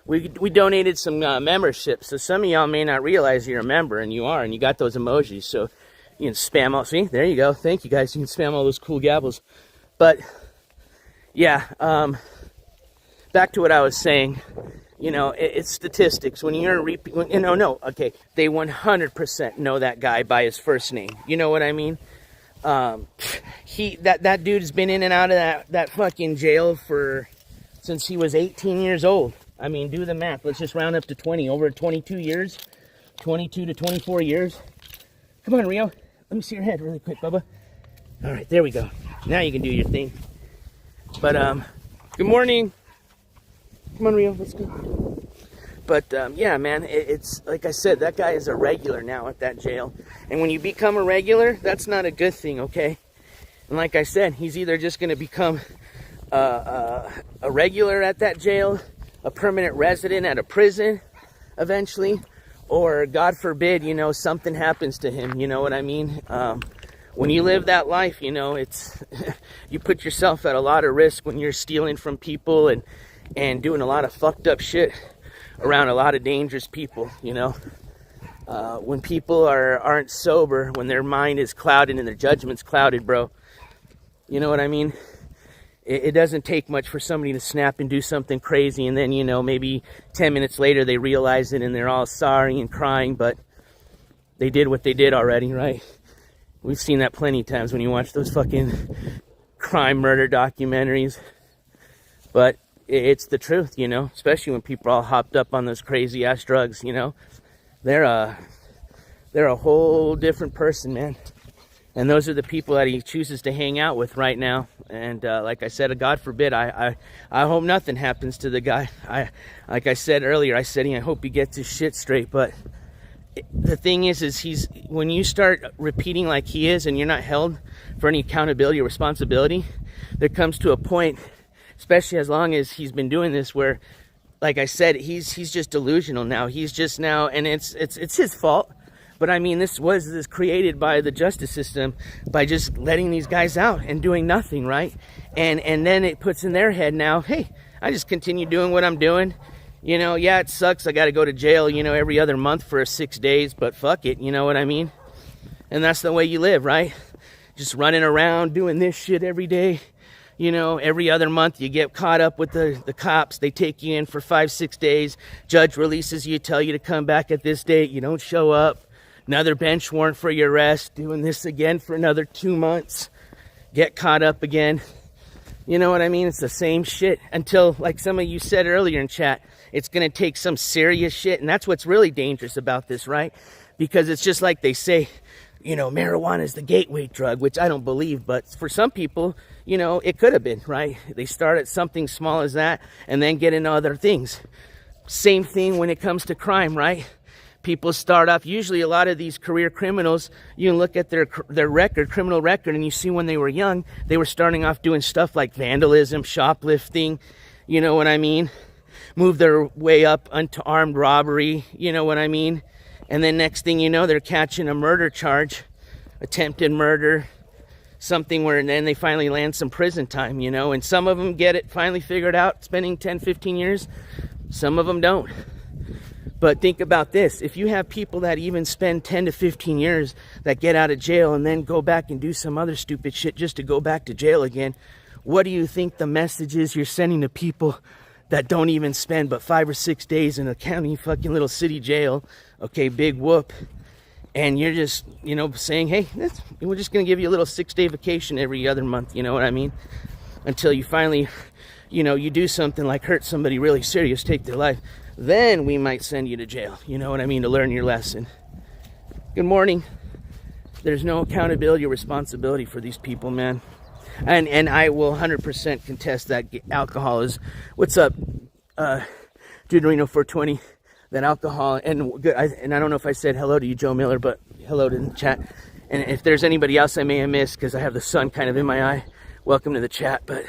We donated some memberships, so some of y'all may not realize you're a member, and you are, and you got those emojis, so you can spam all, see, there you go, thank you guys, you can spam all those cool gabbles. But, yeah, back to what I was saying, you know, it's statistics. When you're, okay, they 100% know that guy by his first name, you know what I mean? That dude has been in and out of that fucking jail since he was 18 years old. I mean, do the math. Let's just round up to 20. Over 22 years. 22 to 24 years. Come on, Rio. Let me see your head really quick, Bubba. All right, there we go. Now you can do your thing. But, good morning. Come on, Rio. Let's go. But, yeah, man, it's like I said, that guy is a regular now at that jail. And when you become a regular, that's not a good thing, okay? And like I said, he's either just going to become a regular at that jail, a permanent resident at a prison eventually, or God forbid, you know, something happens to him, you know what I mean? When you live that life, you know, it's you put yourself at a lot of risk when you're stealing from people and doing a lot of fucked up shit around a lot of dangerous people, you know? When people aren't sober, when their mind is clouded and their judgment's clouded, bro, you know what I mean? It doesn't take much for somebody to snap and do something crazy, and then, you know, maybe 10 minutes later they realize it and they're all sorry and crying, but they did what they did already, right? We've seen that plenty of times when you watch those fucking crime murder documentaries. But it's the truth, you know, especially when people are all hopped up on those crazy ass drugs, you know. They're a whole different person, man. And those are the people that he chooses to hang out with right now. And like I said, God forbid, I hope nothing happens to the guy. Like I said earlier, I hope he gets his shit straight. But the thing is when you start repeating like he is and you're not held for any accountability or responsibility, there comes to a point, especially as long as he's been doing this, where, like I said, he's just delusional now. He's just now, and it's his fault. But I mean, this was created by the justice system by just letting these guys out and doing nothing, right? And then it puts in their head now, hey, I just continue doing what I'm doing. You know, yeah, it sucks. I got to go to jail, you know, every other month for 6 days, but fuck it, you know what I mean? And that's the way you live, right? Just running around doing this shit every day. You know, every other month you get caught up with the cops. They take you in for 5-6 days. Judge releases you, tell you to come back at this date. You don't show up. Another bench warrant for your arrest, doing this again for another 2 months, get caught up again. You know what I mean? It's the same shit until, like some of you said earlier in chat, it's going to take some serious shit. And that's what's really dangerous about this, right? Because it's just like they say, you know, marijuana is the gateway drug, which I don't believe. But for some people, you know, it could have been, right? They start at something small as that and then get into other things. Same thing when it comes to crime, right? People start off, usually a lot of these career criminals, you can look at their criminal record, and you see when they were young, they were starting off doing stuff like vandalism, shoplifting, you know what I mean? Move their way up into armed robbery, you know what I mean? And then next thing you know, they're catching a murder charge, attempted murder, something where then they finally land some prison time, you know? And some of them get it finally figured out, spending 10, 15 years. Some of them don't. But think about this. If you have people that even spend 10 to 15 years that get out of jail and then go back and do some other stupid shit just to go back to jail again, what do you think the message is you're sending to people that don't even spend but 5 or 6 days in a county fucking little city jail? Okay, big whoop. And you're just, you know, saying, hey, we're just going to give you a little 6-day vacation every other month, you know what I mean? Until you finally, you know, you do something like hurt somebody really serious, take their life. Then we might send you to jail, you know what I mean, to learn your lesson. Good morning. There's no accountability or responsibility for these people, man. And I will 100% contest that alcohol is, what's up, Judorino 420, that alcohol, and I don't know if I said hello to you, Joe Miller, but hello to the chat. And if there's anybody else I may have missed, because I have the sun kind of in my eye, welcome to the chat. But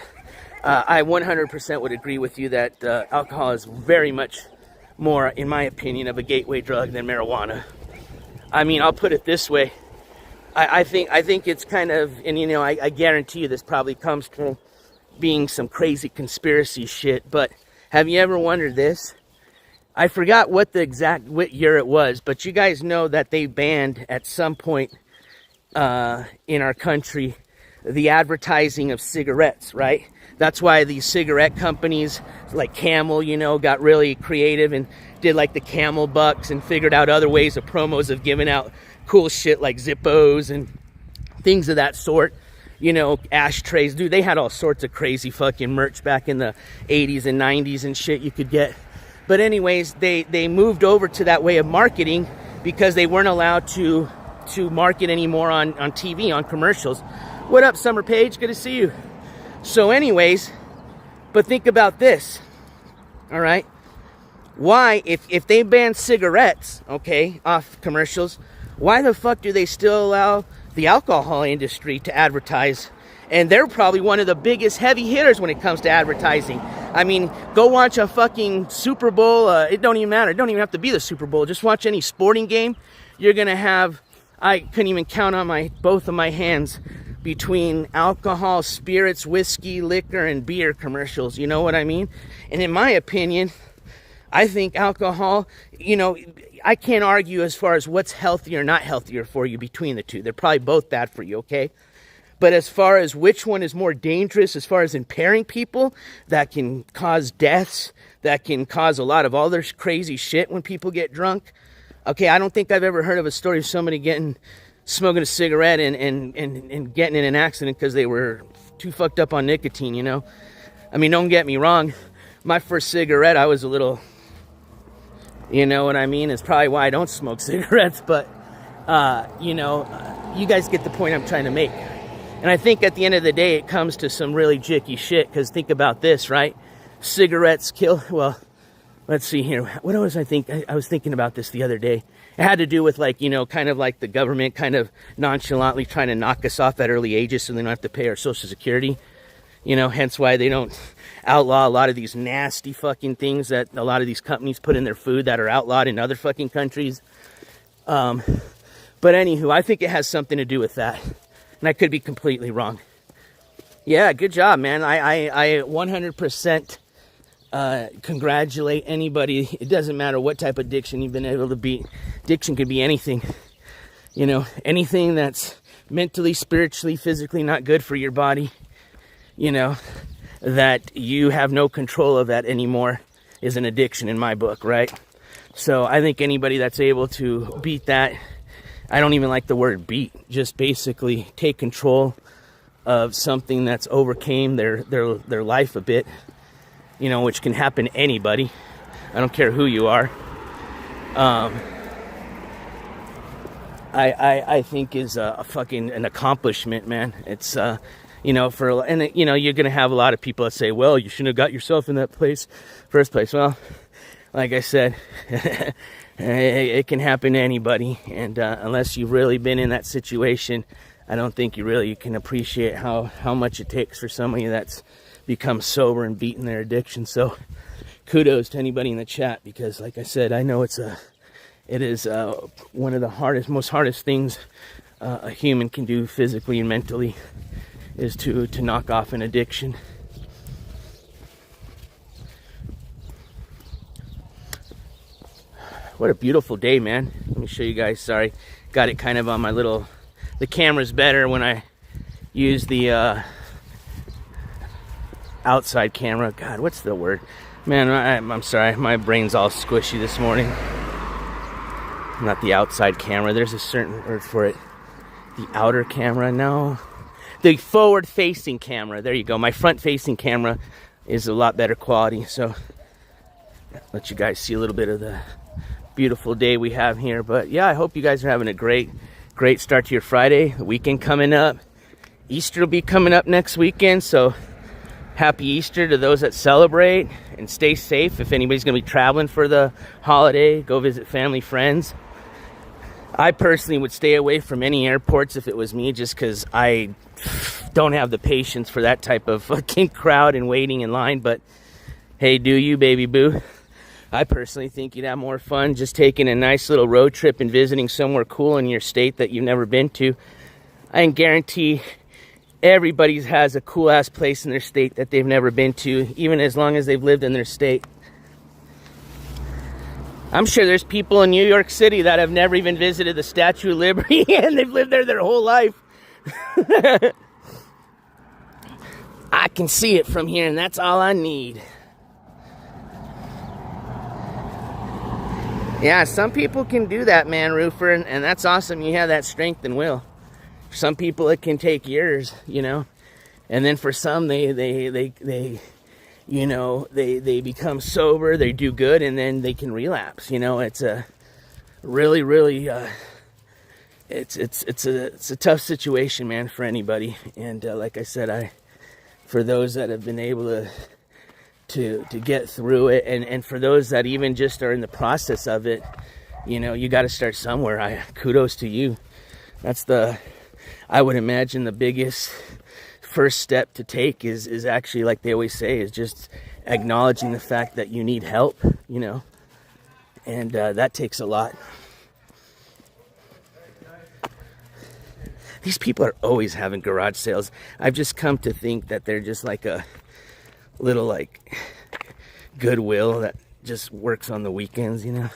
I 100% would agree with you that alcohol is very much more, in my opinion, of a gateway drug than marijuana. I mean, I'll put it this way. I think it's kind of, and you know, I guarantee you this probably comes from being some crazy conspiracy shit, but have you ever wondered this? I forgot what year it was, but you guys know that they banned at some point in our country the advertising of cigarettes, right? That's why these cigarette companies like Camel, you know, got really creative and did like the Camel Bucks and figured out other ways of promos of giving out cool shit like Zippos and things of that sort. You know, ashtrays. Dude, they had all sorts of crazy fucking merch back in the 80s and 90s and shit you could get. But anyways, they moved over to that way of marketing because they weren't allowed to market anymore on TV, on commercials. What up, Summer Page? Good to see you. So anyways, but think about this, all right? Why, if they ban cigarettes, okay, off commercials, why the fuck do they still allow the alcohol industry to advertise? And they're probably one of the biggest heavy hitters when it comes to advertising. I mean, go watch a fucking Super Bowl. It don't even matter. It don't even have to be the Super Bowl. Just watch any sporting game. You're going to have, I couldn't even count on both of my hands between alcohol, spirits, whiskey, liquor, and beer commercials. You know what I mean? And in my opinion, I think alcohol, you know, I can't argue as far as what's healthier or not healthier for you between the two. They're probably both bad for you, okay? But as far as which one is more dangerous, as far as impairing people, that can cause deaths, that can cause a lot of other crazy shit when people get drunk. Okay, I don't think I've ever heard of a story of somebody smoking a cigarette and getting in an accident because they were too fucked up on nicotine, you know? I mean, don't get me wrong. My first cigarette, I was a little, you know what I mean? It's probably why I don't smoke cigarettes, but, you know, you guys get the point I'm trying to make. And I think at the end of the day, it comes to some really jicky shit, because think about this, right? Cigarettes kill, well, let's see here. What was I was thinking about this the other day. It had to do with, like, you know, kind of like the government kind of nonchalantly trying to knock us off at early ages so they don't have to pay our Social Security. You know, hence why they don't outlaw a lot of these nasty fucking things that a lot of these companies put in their food that are outlawed in other fucking countries. But anywho, I think it has something to do with that. And I could be completely wrong. Yeah, good job, man. I 100% congratulate anybody. It doesn't matter what type of addiction you've been able to beat. Addiction could be anything. You know, anything that's mentally, spiritually, physically not good for your body. You know, that you have no control of that anymore is an addiction in my book, right? So I think anybody that's able to beat that, I don't even like the word beat, just basically take control of something that's overcame their life a bit, you know, which can happen to anybody. I don't care who you are. I think is a fucking an accomplishment, man. It's you know, you know, you're gonna have a lot of people that say, well, you shouldn't have got yourself in that first place. Well, like I said, it can happen to anybody, and unless you've really been in that situation, I don't think you can appreciate how much it takes for somebody that's become sober and beaten their addiction. So kudos to anybody in the chat, because like I said, I know it is one of the most hardest things a human can do physically and mentally, is to knock off an addiction. What a beautiful day, man. Let me show you guys. Sorry, got it kind of on my little, the camera's better when I use the outside camera. God, what's the word? Man, I'm sorry, my brain's all squishy this morning. Not the outside camera, there's a certain word for it. The outer camera, no. The forward-facing camera, there you go. My front-facing camera is a lot better quality, so let you guys see a little bit of the beautiful day we have here. But yeah, I hope you guys are having a great start to your Friday. The weekend coming up. Easter will be coming up next weekend, so happy Easter to those that celebrate, and stay safe. If anybody's going to be traveling for the holiday, go visit family, friends. I personally would stay away from any airports if it was me, just because I don't have the patience for that type of fucking crowd and waiting in line. But hey, do you, baby boo? I personally think you'd have more fun just taking a nice little road trip and visiting somewhere cool in your state that you've never been to. I can guarantee everybody has a cool ass place in their state that they've never been to, even as long as they've lived in their state. I'm sure there's people in New York City that have never even visited the Statue of Liberty and they've lived there their whole life. I can see it from here, and that's all I need. Yeah, some people can do that, man, Roofer, and that's awesome. You have that strength and will. For some people, it can take years, you know, and then for some, they become sober, they do good, and then they can relapse. You know, it's a really, it's a tough situation, man, for anybody. And like I said, for those that have been able to get through it, and for those that even just are in the process of it, you know, you got to start somewhere. Kudos to you. That's I would imagine the biggest first step to take is actually, like they always say, is just acknowledging the fact that you need help, you know, and that takes a lot. These people are always having garage sales. I've just come to think that they're just like a little like Goodwill that just works on the weekends, you know.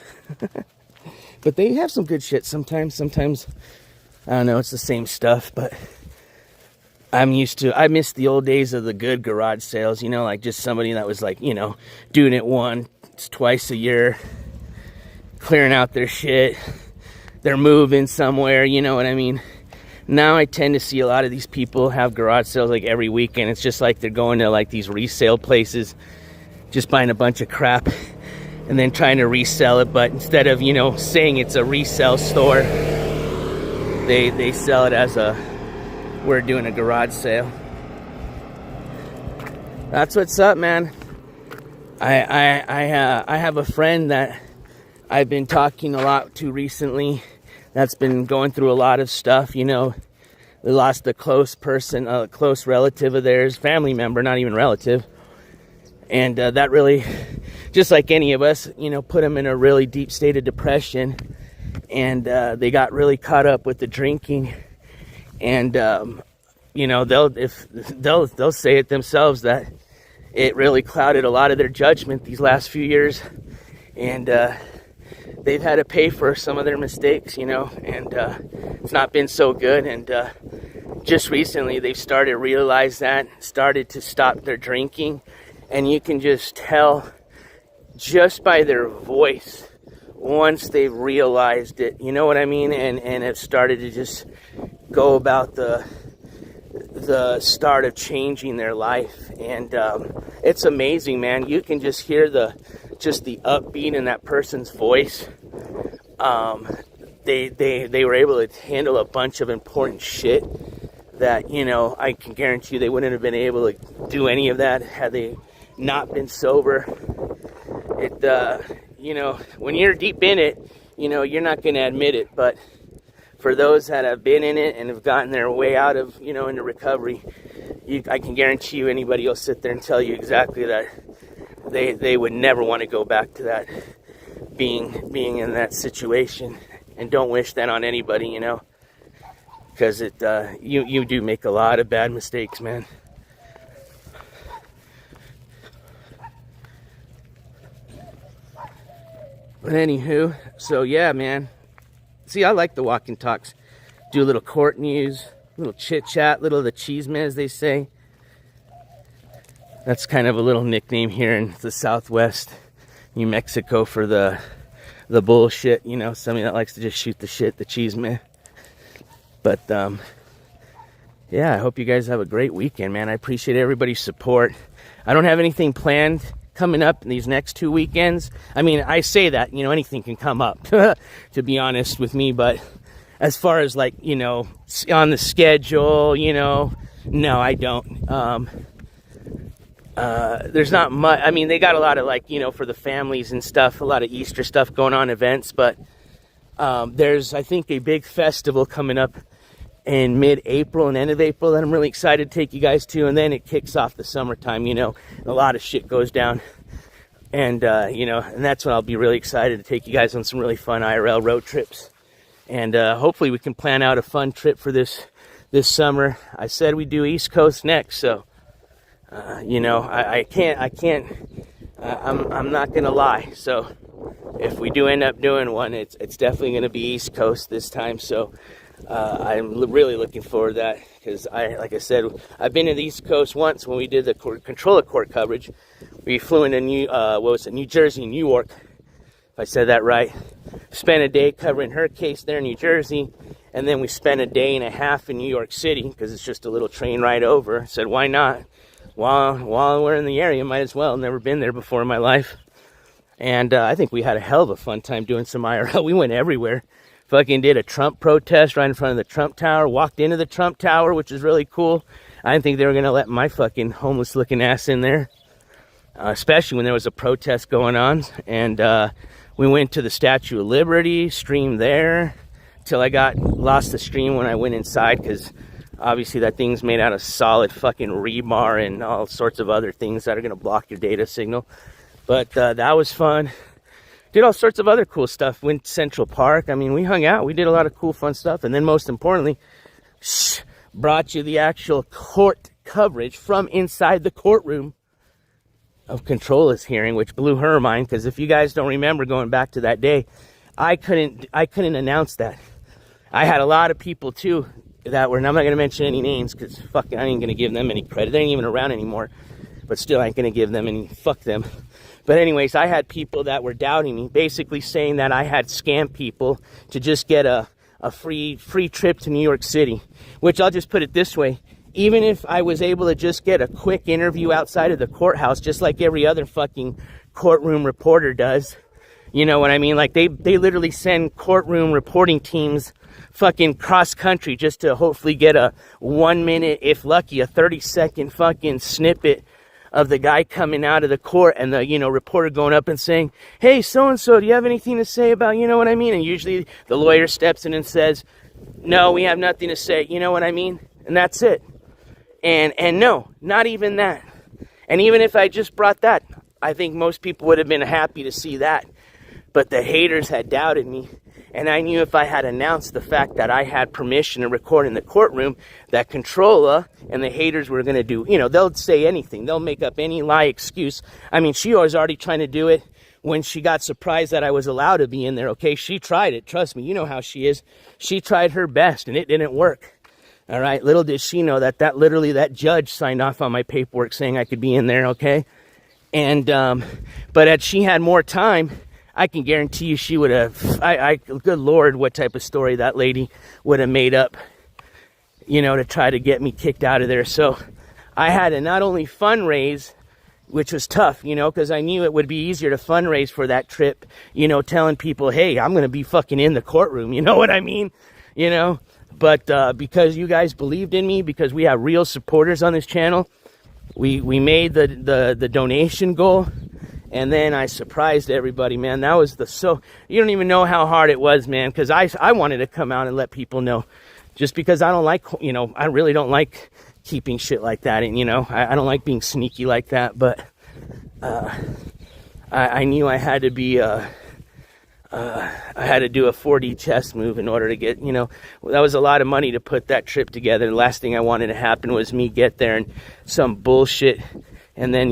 But they have some good shit sometimes. Sometimes, I don't know, it's the same stuff, but I miss the old days of the good garage sales, you know, like just somebody that was like, you know, doing it twice a year, clearing out their shit, they're moving somewhere, you know what I mean? Now I tend to see a lot of these people have garage sales like every weekend. It's just like they're going to like these resale places, just buying a bunch of crap and then trying to resell it. But instead of, you know, saying it's a resale store, they sell it as we're doing a garage sale. That's what's up, man. I have a friend that I've been talking a lot to recently that's been going through a lot of stuff, you know. They lost a close person, a close relative of theirs, family member, not even relative. And that really, just like any of us, you know, put them in a really deep state of depression. And they got really caught up with the drinking. And, you know, they'll say it themselves that it really clouded a lot of their judgment these last few years. And they've had to pay for some of their mistakes, you know, and it's not been so good. And just recently they've started to realize that, started to stop their drinking, and you can just tell just by their voice once they've realized it, you know what I mean, and have started to just go about the start of changing their life. And it's amazing, man. You can just hear the upbeat in that person's voice. They were able to handle a bunch of important shit that, you know, I can guarantee you they wouldn't have been able to do any of that had they not been sober. You know, when you're deep in it, you know, you're not going to admit it, but for those that have been in it and have gotten their way out of, you know, into recovery, I can guarantee you anybody will sit there and tell you exactly that they would never want to go back to that, being in that situation, and don't wish that on anybody, you know, because you do make a lot of bad mistakes, man. But anywho, so yeah, man. See, I like the walk and talks. Do a little court news, a little chit chat, little of the chisme, as they say. That's kind of a little nickname here in the Southwest, New Mexico, for the bullshit. You know, somebody that likes to just shoot the shit, the chisme. But yeah, I hope you guys have a great weekend, man. I appreciate everybody's support. I don't have anything planned coming up in these next 2 weekends. I mean, I say that, you know, anything can come up, to be honest with me, but as far as, like, you know, on the schedule, you know, no, I don't. There's not much. I mean, they got a lot of, like, you know, for the families and stuff, a lot of Easter stuff going on, events, but There's, I think, a big festival coming up in mid-April and end of April that I'm really excited to take you guys to, and then it kicks off the summertime, a lot of shit goes down, and and that's when I'll be really excited to take you guys on some really fun IRL road trips, and hopefully we can plan out a fun trip for this summer. I said we do East Coast next, so I'm not gonna lie, so if we do end up doing one, it's definitely gonna be East Coast this time, so I'm really looking forward to that, because like I said, I've been to the East Coast once when we did the controller court coverage. We flew into New Jersey and New York, if I said that right. Spent a day covering her case there in New Jersey, and then we spent a day and a half in New York City, because it's just a little train ride over. I said, why not? While we're in the area, might as well. Never been there before in my life. And I think we had a hell of a fun time doing some IRL. We went everywhere. Fucking did a Trump protest right in front of the Trump Tower. Walked into the Trump Tower, which is really cool. I didn't think they were going to let my fucking homeless-looking ass in there. Especially when there was a protest going on. And we went to the Statue of Liberty, streamed there, till I lost the stream when I went inside, because obviously that thing's made out of solid fucking rebar and all sorts of other things that are going to block your data signal. But that was fun. Did all sorts of other cool stuff. Went to Central Park. I mean, we hung out. We did a lot of cool, fun stuff. And then most importantly, brought you the actual court coverage from inside the courtroom of Controla's hearing, which blew her mind, because if you guys don't remember going back to that day, I couldn't announce that. I had a lot of people too that were, and I'm not going to mention any names, because fucking I ain't going to give them any credit. They ain't even around anymore. But still, I ain't going to give them any, fuck them. But anyways, I had people that were doubting me, basically saying that I had scammed people to just get a free trip to New York City. Which, I'll just put it this way. Even if I was able to just get a quick interview outside of the courthouse, just like every other fucking courtroom reporter does, you know what I mean? Like, they literally send courtroom reporting teams fucking cross country just to hopefully get a 1 minute, if lucky, a 30-second fucking snippet of the guy coming out of the court, and the, reporter going up and saying, hey, so-and-so, do you have anything to say about, you know what I mean? And usually the lawyer steps in and says, no, we have nothing to say, you know what I mean? And that's it. And no, not even that. And even if I just brought that, I think most people would have been happy to see that. But the haters had doubted me. And I knew if I had announced the fact that I had permission to record in the courtroom, that Controlla and the haters were going to do, they'll say anything. They'll make up any lie excuse. I mean, she was already trying to do it when she got surprised that I was allowed to be in there, okay? She tried it. Trust me, you know how she is. She tried her best, and it didn't work. All right? Little did she know that that judge signed off on my paperwork saying I could be in there, okay? And, but had she had more time, I can guarantee you she would have, good Lord, what type of story that lady would have made up, to try to get me kicked out of there. So I had to not only fundraise, which was tough, because I knew it would be easier to fundraise for that trip, telling people, hey, I'm going to be fucking in the courtroom, you know what I mean? But because you guys believed in me, because we have real supporters on this channel, we made the donation goal. And then I surprised everybody, man. That was you don't even know how hard it was, man, because I wanted to come out and let people know, just because I don't like, I really don't like keeping shit like that. And, I don't like being sneaky like that, but I knew I had to be, I had to do a 4D chess move in order to get, that was a lot of money to put that trip together. The last thing I wanted to happen was me get there and some bullshit. And then,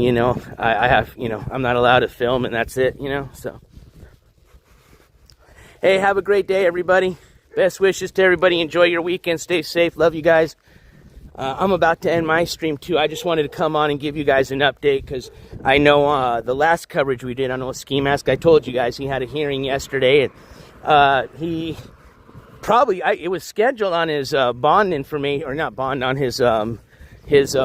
I have, I'm not allowed to film, and that's it, so. Hey, have a great day, everybody. Best wishes to everybody. Enjoy your weekend. Stay safe. Love you guys. I'm about to end my stream, too. I just wanted to come on and give you guys an update, because I know the last coverage we did on Old Ski Mask, I told you guys he had a hearing yesterday, and he probably, it was scheduled on his bond information, or not bond, on his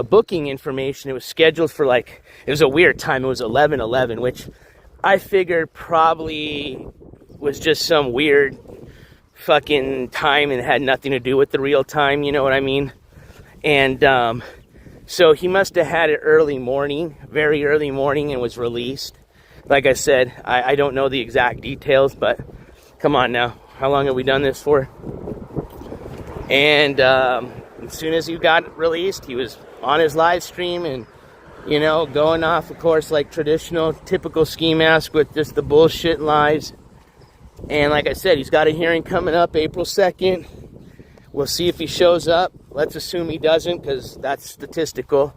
booking information. It was scheduled for it was a weird time. It was 11/11, which I figured probably was just some weird fucking time and had nothing to do with the real time, you know what I mean? And so he must have had it early morning, very early morning, and was released. Like I said, I don't know the exact details, but come on now. how long have we done this for? And as soon as he got released, he was on his live stream and, you know, going off, of course, like traditional, typical ski mask with just the bullshit lies. And like I said, he's got a hearing coming up April 2nd. We'll see if he shows up. Let's assume he doesn't, because that's statistical.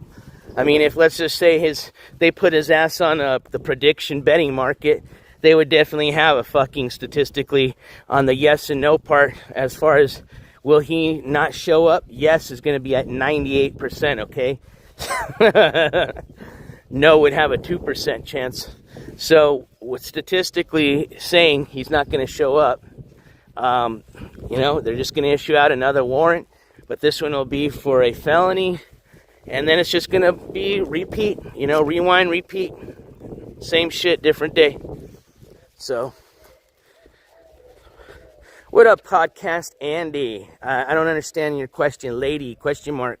I mean, if let's just say they put his ass on the prediction betting market, they would definitely have a fucking statistically on the yes and no part. As far as will he not show up, yes is going to be at 98%, okay? No would have a 2% chance. So with statistically saying he's not going to show up, you know, they're just going to issue out another warrant, but this one will be for a felony, and then it's just going to be repeat, you know, rewind, repeat, same shit, different day. So, what up, podcast Andy? I don't understand your question, lady, question mark.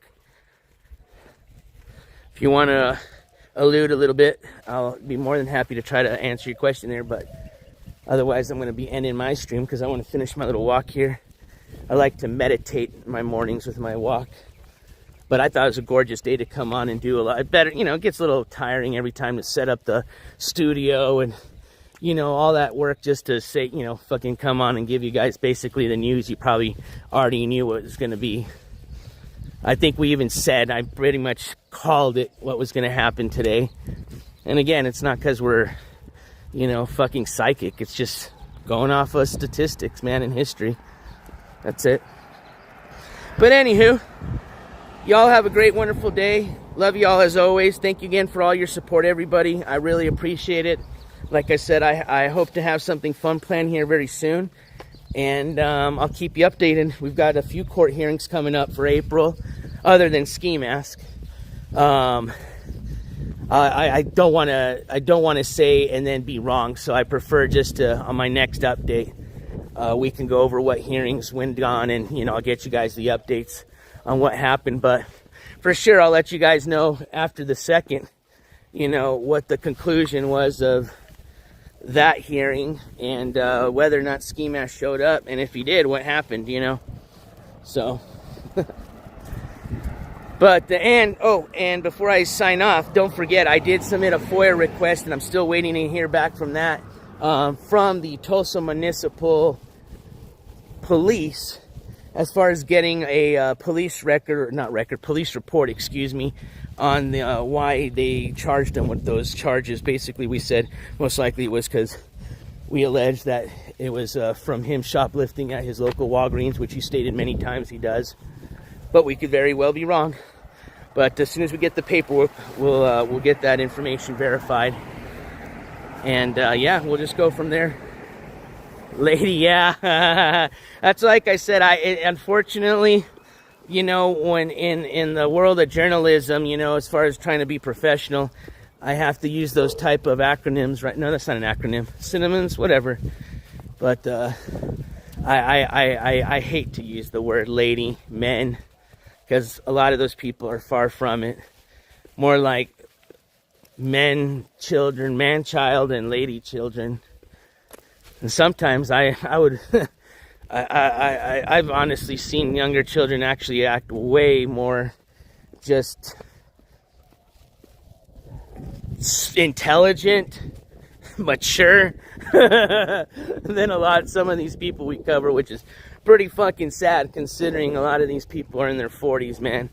If you want to allude a little bit, I'll be more than happy to try to answer your question there, but otherwise I'm going to be ending my stream because I want to finish my little walk here. I like to meditate my mornings with my walk, but I thought it was a gorgeous day to come on and do a lot better. You know, it gets a little tiring every time to set up the studio and, you know, all that work just to say, you know, fucking come on and give you guys basically the news you probably already knew what it was going to be. I think we even said, I pretty much called it what was going to happen today. And again, it's not because we're, you know, fucking psychic. It's just going off of statistics, man, in history. That's it. But anywho, y'all have a great, wonderful day. Love y'all as always. Thank you again for all your support, everybody. I really appreciate it. Like I said, I hope to have something fun planned here very soon. And I'll keep you updated. We've got a few court hearings coming up for April, other than ski mask. I don't want to say and then be wrong, so I prefer just to, on my next update, we can go over what hearings went on, and you know, I'll get you guys the updates on what happened. But for sure, I'll let you guys know after the 2nd, you know, what the conclusion was of that hearing, and whether or not Ski Mask showed up, and if he did, what happened, you know. So but and before I sign off, don't forget, I did submit a FOIA request, and I'm still waiting to hear back from that, from the Tulsa Municipal Police, as far as getting a police report, excuse me, on the, why they charged him with those charges. Basically, we said most likely it was because we alleged that it was from him shoplifting at his local Walgreens, which he stated many times he does. But we could very well be wrong. But as soon as we get the paperwork, we'll get that information verified. And yeah, we'll just go from there. Lady, yeah. That's like I said, unfortunately, you know, when in the world of journalism, you know, as far as trying to be professional, I have to use those type of acronyms, right? No, that's not an acronym. Synonyms, whatever. But I hate to use the word lady, men, because a lot of those people are far from it. More like men, children, man, child, and lady, children. And sometimes I would, I've honestly seen younger children actually act way more just intelligent, mature than some of these people we cover, which is pretty fucking sad considering a lot of these people are in their 40s, man.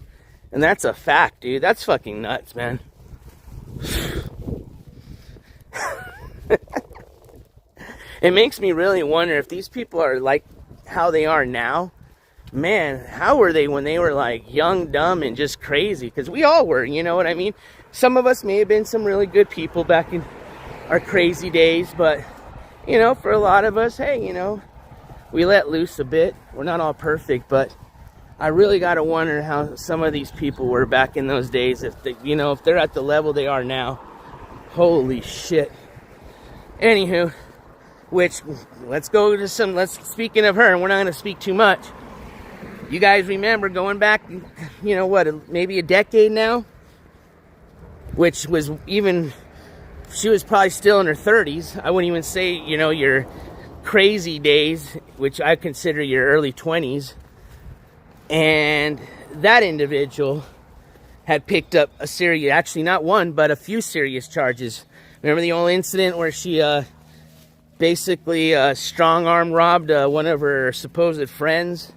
And that's a fact, dude. That's fucking nuts, man. It makes me really wonder if these people are like how they are now. Man, how were they when they were like young, dumb, and just crazy? Because we all were, you know what I mean? Some of us may have been some really good people back in our crazy days, but, you know, for a lot of us, hey, you know, we let loose a bit. We're not all perfect, but I really got to wonder how some of these people were back in those days. If they, you know, if they're at the level they are now. Holy shit. Anywho, which, speaking of her, and we're not going to speak too much. You guys remember going back, you know what, maybe a decade now? Which was even, she was probably still in her 30s. I wouldn't even say, you know, your crazy days, which I consider your early 20s. And that individual had picked up a serious, actually not one, but a few serious charges. Remember the old incident where she basically strong-arm robbed one of her supposed friends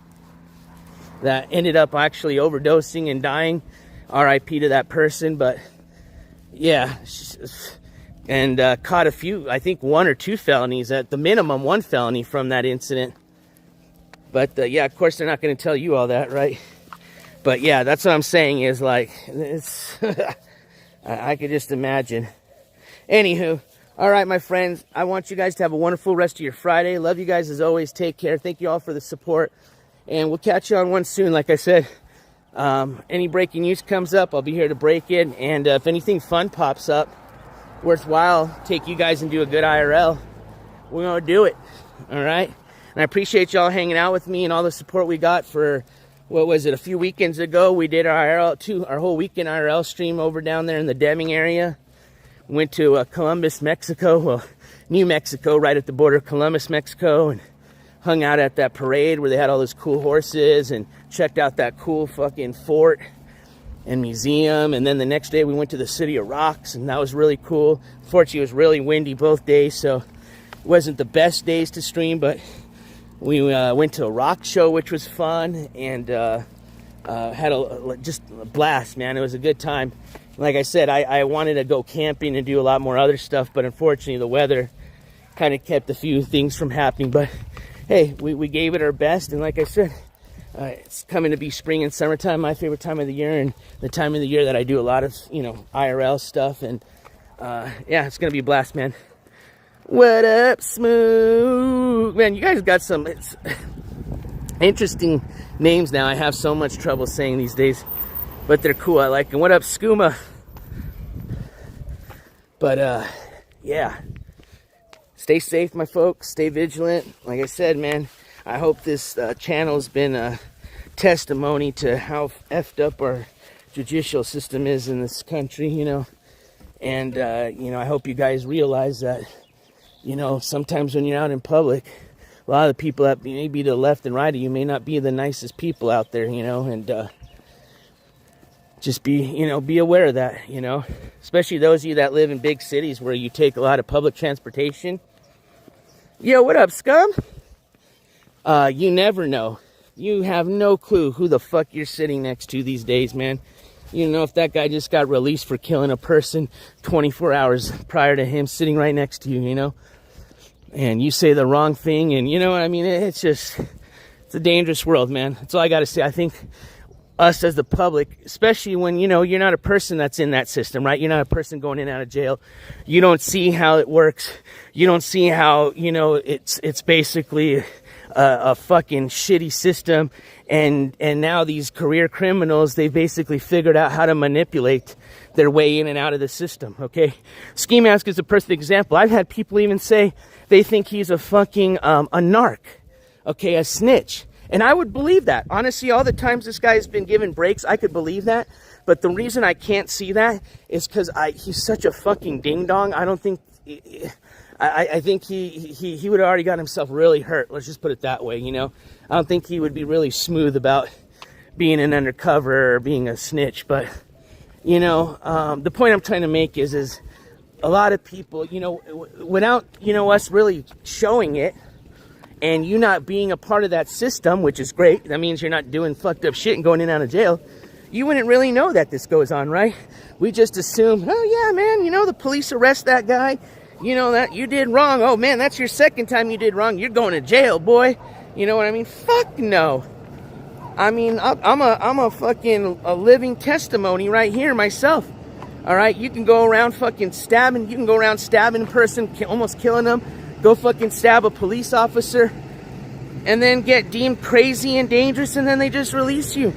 that ended up actually overdosing and dying? R.I.P. to that person. But yeah, and caught a few, I think 1 or 2 felonies, at the minimum 1 felony from that incident. But yeah, of course they're not going to tell you all that, right? But yeah, that's what I'm saying is like, it's I could just imagine. Anywho, all right, my friends, I want you guys to have a wonderful rest of your Friday. Love you guys as always. Take care. Thank you all for the support. And we'll catch you on one soon. Like I said, any breaking news comes up, I'll be here to break it. And if anything fun pops up, worthwhile, take you guys and do a good IRL, we're going to do it. All right? And I appreciate y'all hanging out with me and all the support we got for, what was it, a few weekends ago. We did our whole weekend IRL stream over down there in the Deming area. Went to Columbus, Mexico, well, New Mexico, right at the border of Columbus, Mexico, and hung out at that parade where they had all those cool horses, and checked out that cool fucking fort and museum. And then the next day we went to the City of Rocks, and that was really cool. Unfortunately, it was really windy both days, so it wasn't the best days to stream, but we went to a rock show, which was fun, and had just a blast, man. It was a good time. Like I said, I wanted to go camping and do a lot more other stuff, but unfortunately the weather kind of kept a few things from happening. But hey, we gave it our best, and like I said, it's coming to be spring and summertime, my favorite time of the year, and the time of the year that I do a lot of, IRL stuff, and yeah, it's gonna be a blast, man. What up, Smooth? Man, you guys got some interesting names now. I have so much trouble saying these days, but they're cool. I like them. What up, Skooma? But yeah, stay safe, my folks. Stay vigilant. Like I said, man, I hope this channel's been a testimony to how effed up our judicial system is in this country, and I hope you guys realize that, sometimes when you're out in public, a lot of the people that may be to the left and right of you may not be the nicest people out there, and just be aware of that, especially those of you that live in big cities where you take a lot of public transportation. Yo, what up, scum? You never know. You have no clue who the fuck you're sitting next to these days, man. You know, if that guy just got released for killing a person 24 hours prior to him sitting right next to you, and you say the wrong thing, and it's a dangerous world, man. That's all I got to say. I think us as the public, especially when, you're not a person that's in that system, right? You're not a person going in and out of jail. You don't see how it works. You don't see how, it's basically a fucking shitty system. And now these career criminals, they've basically figured out how to manipulate their way in and out of the system, okay? Ski Mask is a perfect example. I've had people even say they think he's a fucking, a narc, okay, a snitch. And I would believe that. Honestly, all the times this guy's been given breaks, I could believe that. But the reason I can't see that is because he's such a fucking ding-dong. I don't think... I think he would have already got himself really hurt. Let's just put it that way, I don't think he would be really smooth about being an undercover or being a snitch. But, the point I'm trying to make is a lot of people, without, us really showing it, and you not being a part of that system, which is great. That means you're not doing fucked up shit and going in and out of jail. You wouldn't really know that this goes on, right? We just assume, oh yeah, man, the police arrest that guy. That you did wrong. Oh man, that's your second time you did wrong. You're going to jail, boy. You know what I mean? Fuck no. I mean, I'm a fucking a living testimony right here myself. All right, you can go around fucking stabbing. You can go around stabbing a person, almost killing them. Go fucking stab a police officer, and then get deemed crazy and dangerous, and then they just release you.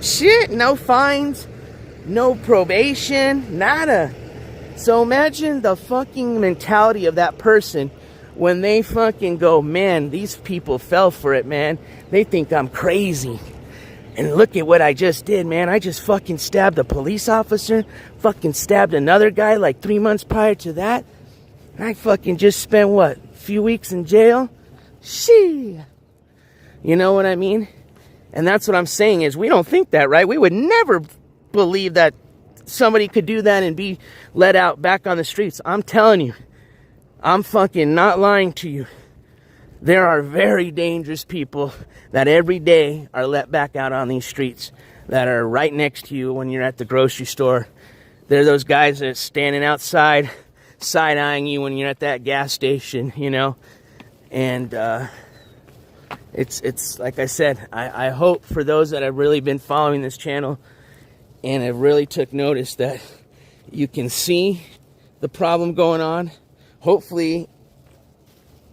Shit, no fines, no probation, nada. So imagine the fucking mentality of that person when they fucking go, man, these people fell for it, man. They think I'm crazy. And look at what I just did, man. I just fucking stabbed a police officer, fucking stabbed another guy like 3 months prior to that. And I fucking just spent, what, few weeks in jail, she. You know what I mean? And that's what I'm saying is we don't think that, right? We would never believe that somebody could do that and be let out back on the streets. I'm telling you, I'm fucking not lying to you. There are very dangerous people that every day are let back out on these streets that are right next to you when you're at the grocery store. They're those guys that are standing outside, side-eyeing you when you're at that gas station, you know. And it's like I said, I hope for those that have really been following this channel and have really took notice that you can see the problem going on. Hopefully,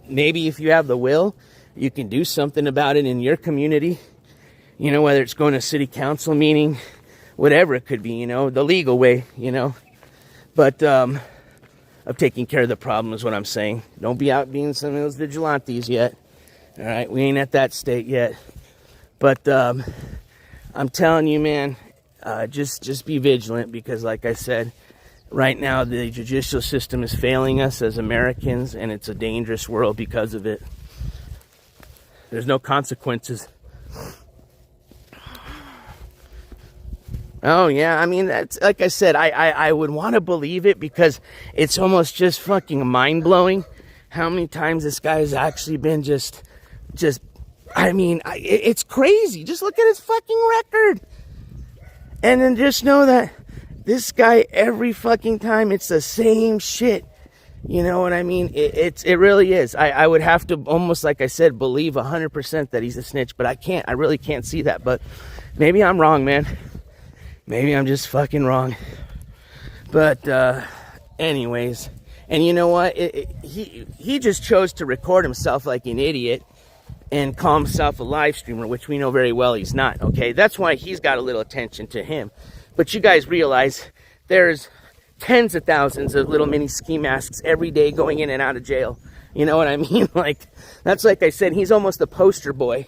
maybe if you have the will, you can do something about it in your community. You know, whether it's going to a city council meeting, whatever it could be, you know, the legal way, you know. But of taking care of the problem is what I'm saying. Don't be out being some of those vigilantes yet. All right, we ain't at that state yet. But I'm telling you, man, just be vigilant because, like I said, right now the judicial system is failing us as Americans, and it's a dangerous world because of it. There's no consequences. Oh, yeah, I mean, that's, like I said, I would want to believe it because it's almost just fucking mind-blowing how many times this guy has actually been just, I mean, it's crazy. Just look at his fucking record. And then just know that this guy, every fucking time, it's the same shit. You know what I mean? It really is. I would have to almost, like I said, believe 100% that he's a snitch, but I can't. I really can't see that. But maybe I'm wrong, man. Maybe I'm just fucking wrong. But anyways, and you know what? He just chose to record himself like an idiot and call himself a live streamer, which we know very well he's not, okay? That's why he's got a little attention to him. But you guys realize there's tens of thousands of little mini ski masks every day going in and out of jail. You know what I mean? Like, that's like I said, he's almost a poster boy,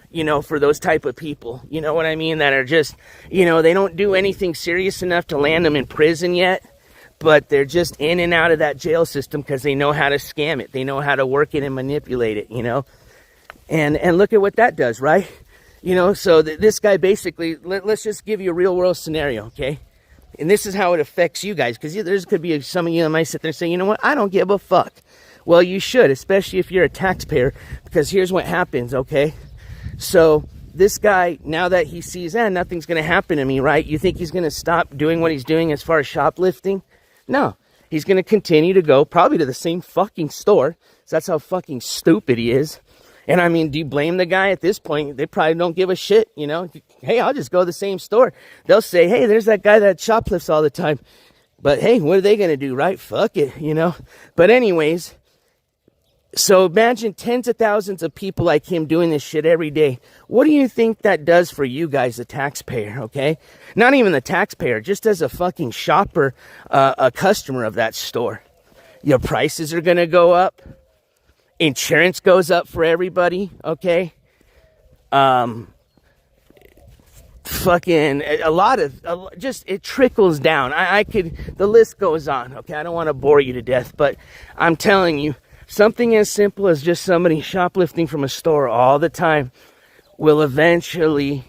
you know, for those type of people. You know what I mean? That are just, you know, they don't do anything serious enough to land them in prison yet, but they're just in and out of that jail system because they know how to scam it. They know how to work it and manipulate it, you know? And look at what that does, right? You know, so this guy basically, let's just give you a real world scenario, okay? And this is how it affects you guys, because there could be some of you that might sit there and say, you know what, I don't give a fuck. Well, you should, especially if you're a taxpayer, because here's what happens, okay? So this guy, now that he sees, nothing's going to happen to me, right? You think he's going to stop doing what he's doing as far as shoplifting? No. He's going to continue to go probably to the same fucking store. So that's how fucking stupid he is. And I mean, do you blame the guy at this point? They probably don't give a shit, you know? Hey, I'll just go to the same store. They'll say, hey, there's that guy that shoplifts all the time. But hey, what are they going to do, right? Fuck it, you know? But anyways, so imagine tens of thousands of people like him doing this shit every day. What do you think that does for you guys, the taxpayer, okay? Not even the taxpayer, just as a fucking shopper, a customer of that store. Your prices are going to go up. Insurance goes up for everybody, okay? Fucking a lot of, just, it trickles down. The list goes on, okay? I don't want to bore you to death, but I'm telling you, something as simple as just somebody shoplifting from a store all the time will eventually,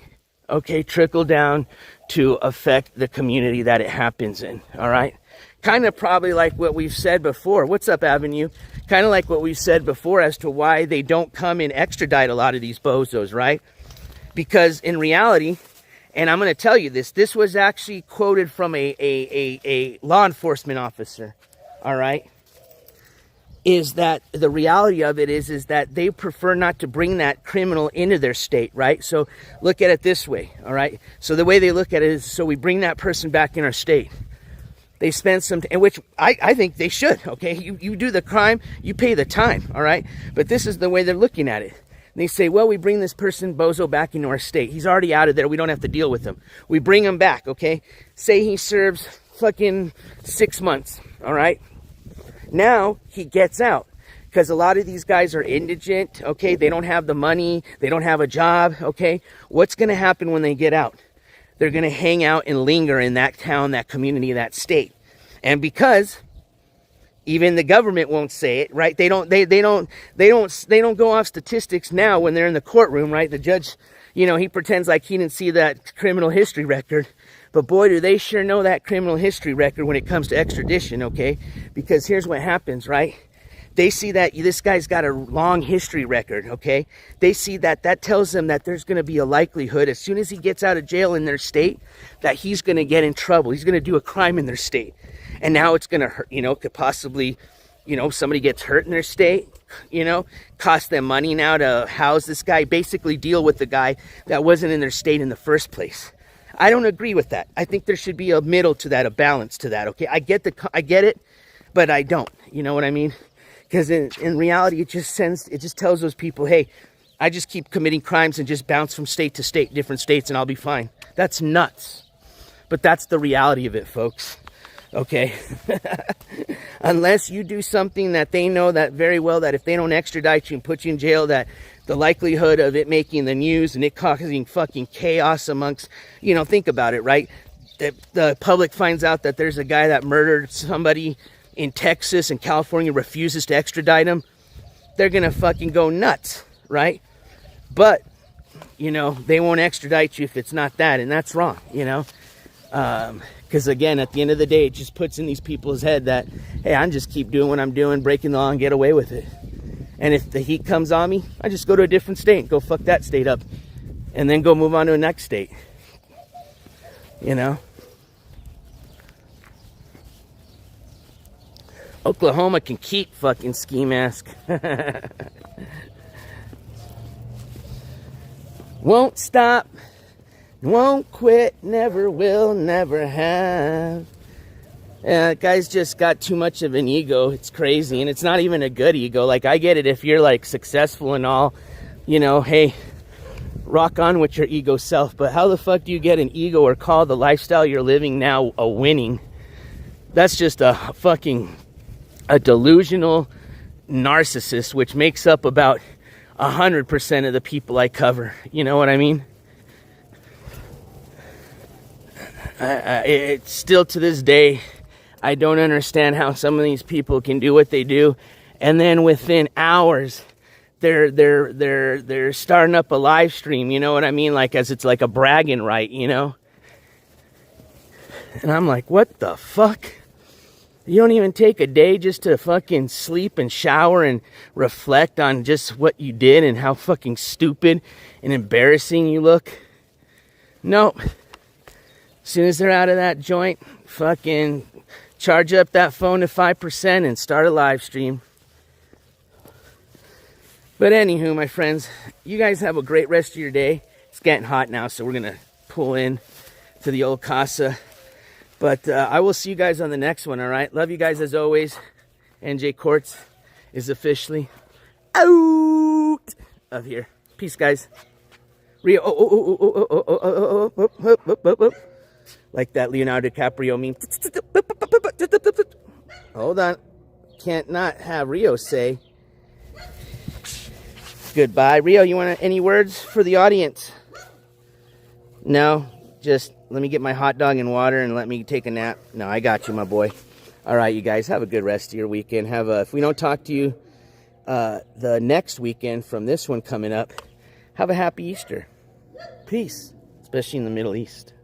okay, trickle down to affect the community that it happens in, all right? Kind of probably like what we've said before. What's up, Avenue? Kind of like what we've said before as to why they don't come and extradite a lot of these bozos, right? Because in reality, and I'm going to tell you this was actually quoted from a law enforcement officer, all right? Is that the reality of it is that they prefer not to bring that criminal into their state, right? So look at it this way, all right? So the way they look at it is, so we bring that person back in our state. They spend some, in which I think they should, okay? You do the crime, you pay the time, all right? But this is the way they're looking at it. They say, well, we bring this person, bozo, back into our state. He's already out of there. We don't have to deal with him. We bring him back, okay? Say he serves fucking 6 months, all right? Now he gets out because a lot of these guys are indigent, okay? They don't have the money. They don't have a job, okay? What's going to happen when they get out? They're going to hang out and linger in that town, that community, that state. And because Even the government won't say it, right? They don't go off statistics now when they're in the courtroom, right? The judge, you know, he pretends like he didn't see that criminal history record. But boy, do they sure know that criminal history record when it comes to extradition, okay? Because here's what happens, right? They see that this guy's got a long history record, okay? They see that tells them that there's going to be a likelihood as soon as he gets out of jail in their state that he's going to get in trouble. He's going to do a crime in their state. And now it's going to hurt, you know, could possibly, you know, somebody gets hurt in their state, you know, cost them money now to house this guy, basically deal with the guy that wasn't in their state in the first place. I don't agree with that. I think there should be a middle to that, a balance to that, okay? I get it, but I don't. You know what I mean? Because in reality, it just tells those people, hey, I just keep committing crimes and just bounce from state to state, different states, and I'll be fine. That's nuts. But that's the reality of it, folks. Okay? Unless you do something that they know that very well, that if they don't extradite you and put you in jail, that the likelihood of it making the news and it causing fucking chaos amongst, you know, think about it, right? The public finds out that there's a guy that murdered somebody in Texas and California, refuses to extradite him. They're gonna fucking go nuts, right? But, you know, they won't extradite you if it's not that, and that's wrong, you know? Because again, at the end of the day, it just puts in these people's head that, hey, I just keep doing what I'm doing, breaking the law and get away with it. And if the heat comes on me, I just go to a different state and go fuck that state up. And then go move on to the next state. You know? Oklahoma can keep fucking ski mask. Won't stop. Won't quit, never will, never have. Guys just got too much of an ego. It's crazy, and it's not even a good ego. Like, I get it if you're, like, successful and all, you know, hey, rock on with your ego self. But how the fuck do you get an ego or call the lifestyle you're living now a winning? That's just a delusional narcissist, which makes up about 100% of the people I cover. You know what I mean? It's still to this day, I don't understand how some of these people can do what they do, and then within hours, they're starting up a live stream. You know what I mean? Like, as it's like a bragging right, you know. And I'm like, what the fuck? You don't even take a day just to fucking sleep and shower and reflect on just what you did and how fucking stupid and embarrassing you look. Nope. As soon as they're out of that joint, fucking charge up that phone to 5% and start a live stream. But anywho, my friends, you guys have a great rest of your day. It's getting hot now, so we're going to pull in to the old casa. But I will see you guys on the next one, all right? Love you guys as always. NJCourts is officially out of here. Peace, guys. Rio, like that Leonardo DiCaprio meme. Hold on. Can't not have Rio say goodbye. Rio, you want any words for the audience? No? Just let me get my hot dog and water and let me take a nap. No, I got you, my boy. All right, you guys, have a good rest of your weekend. If we don't talk to you the next weekend from this one coming up, have a happy Easter. Peace, especially in the Middle East.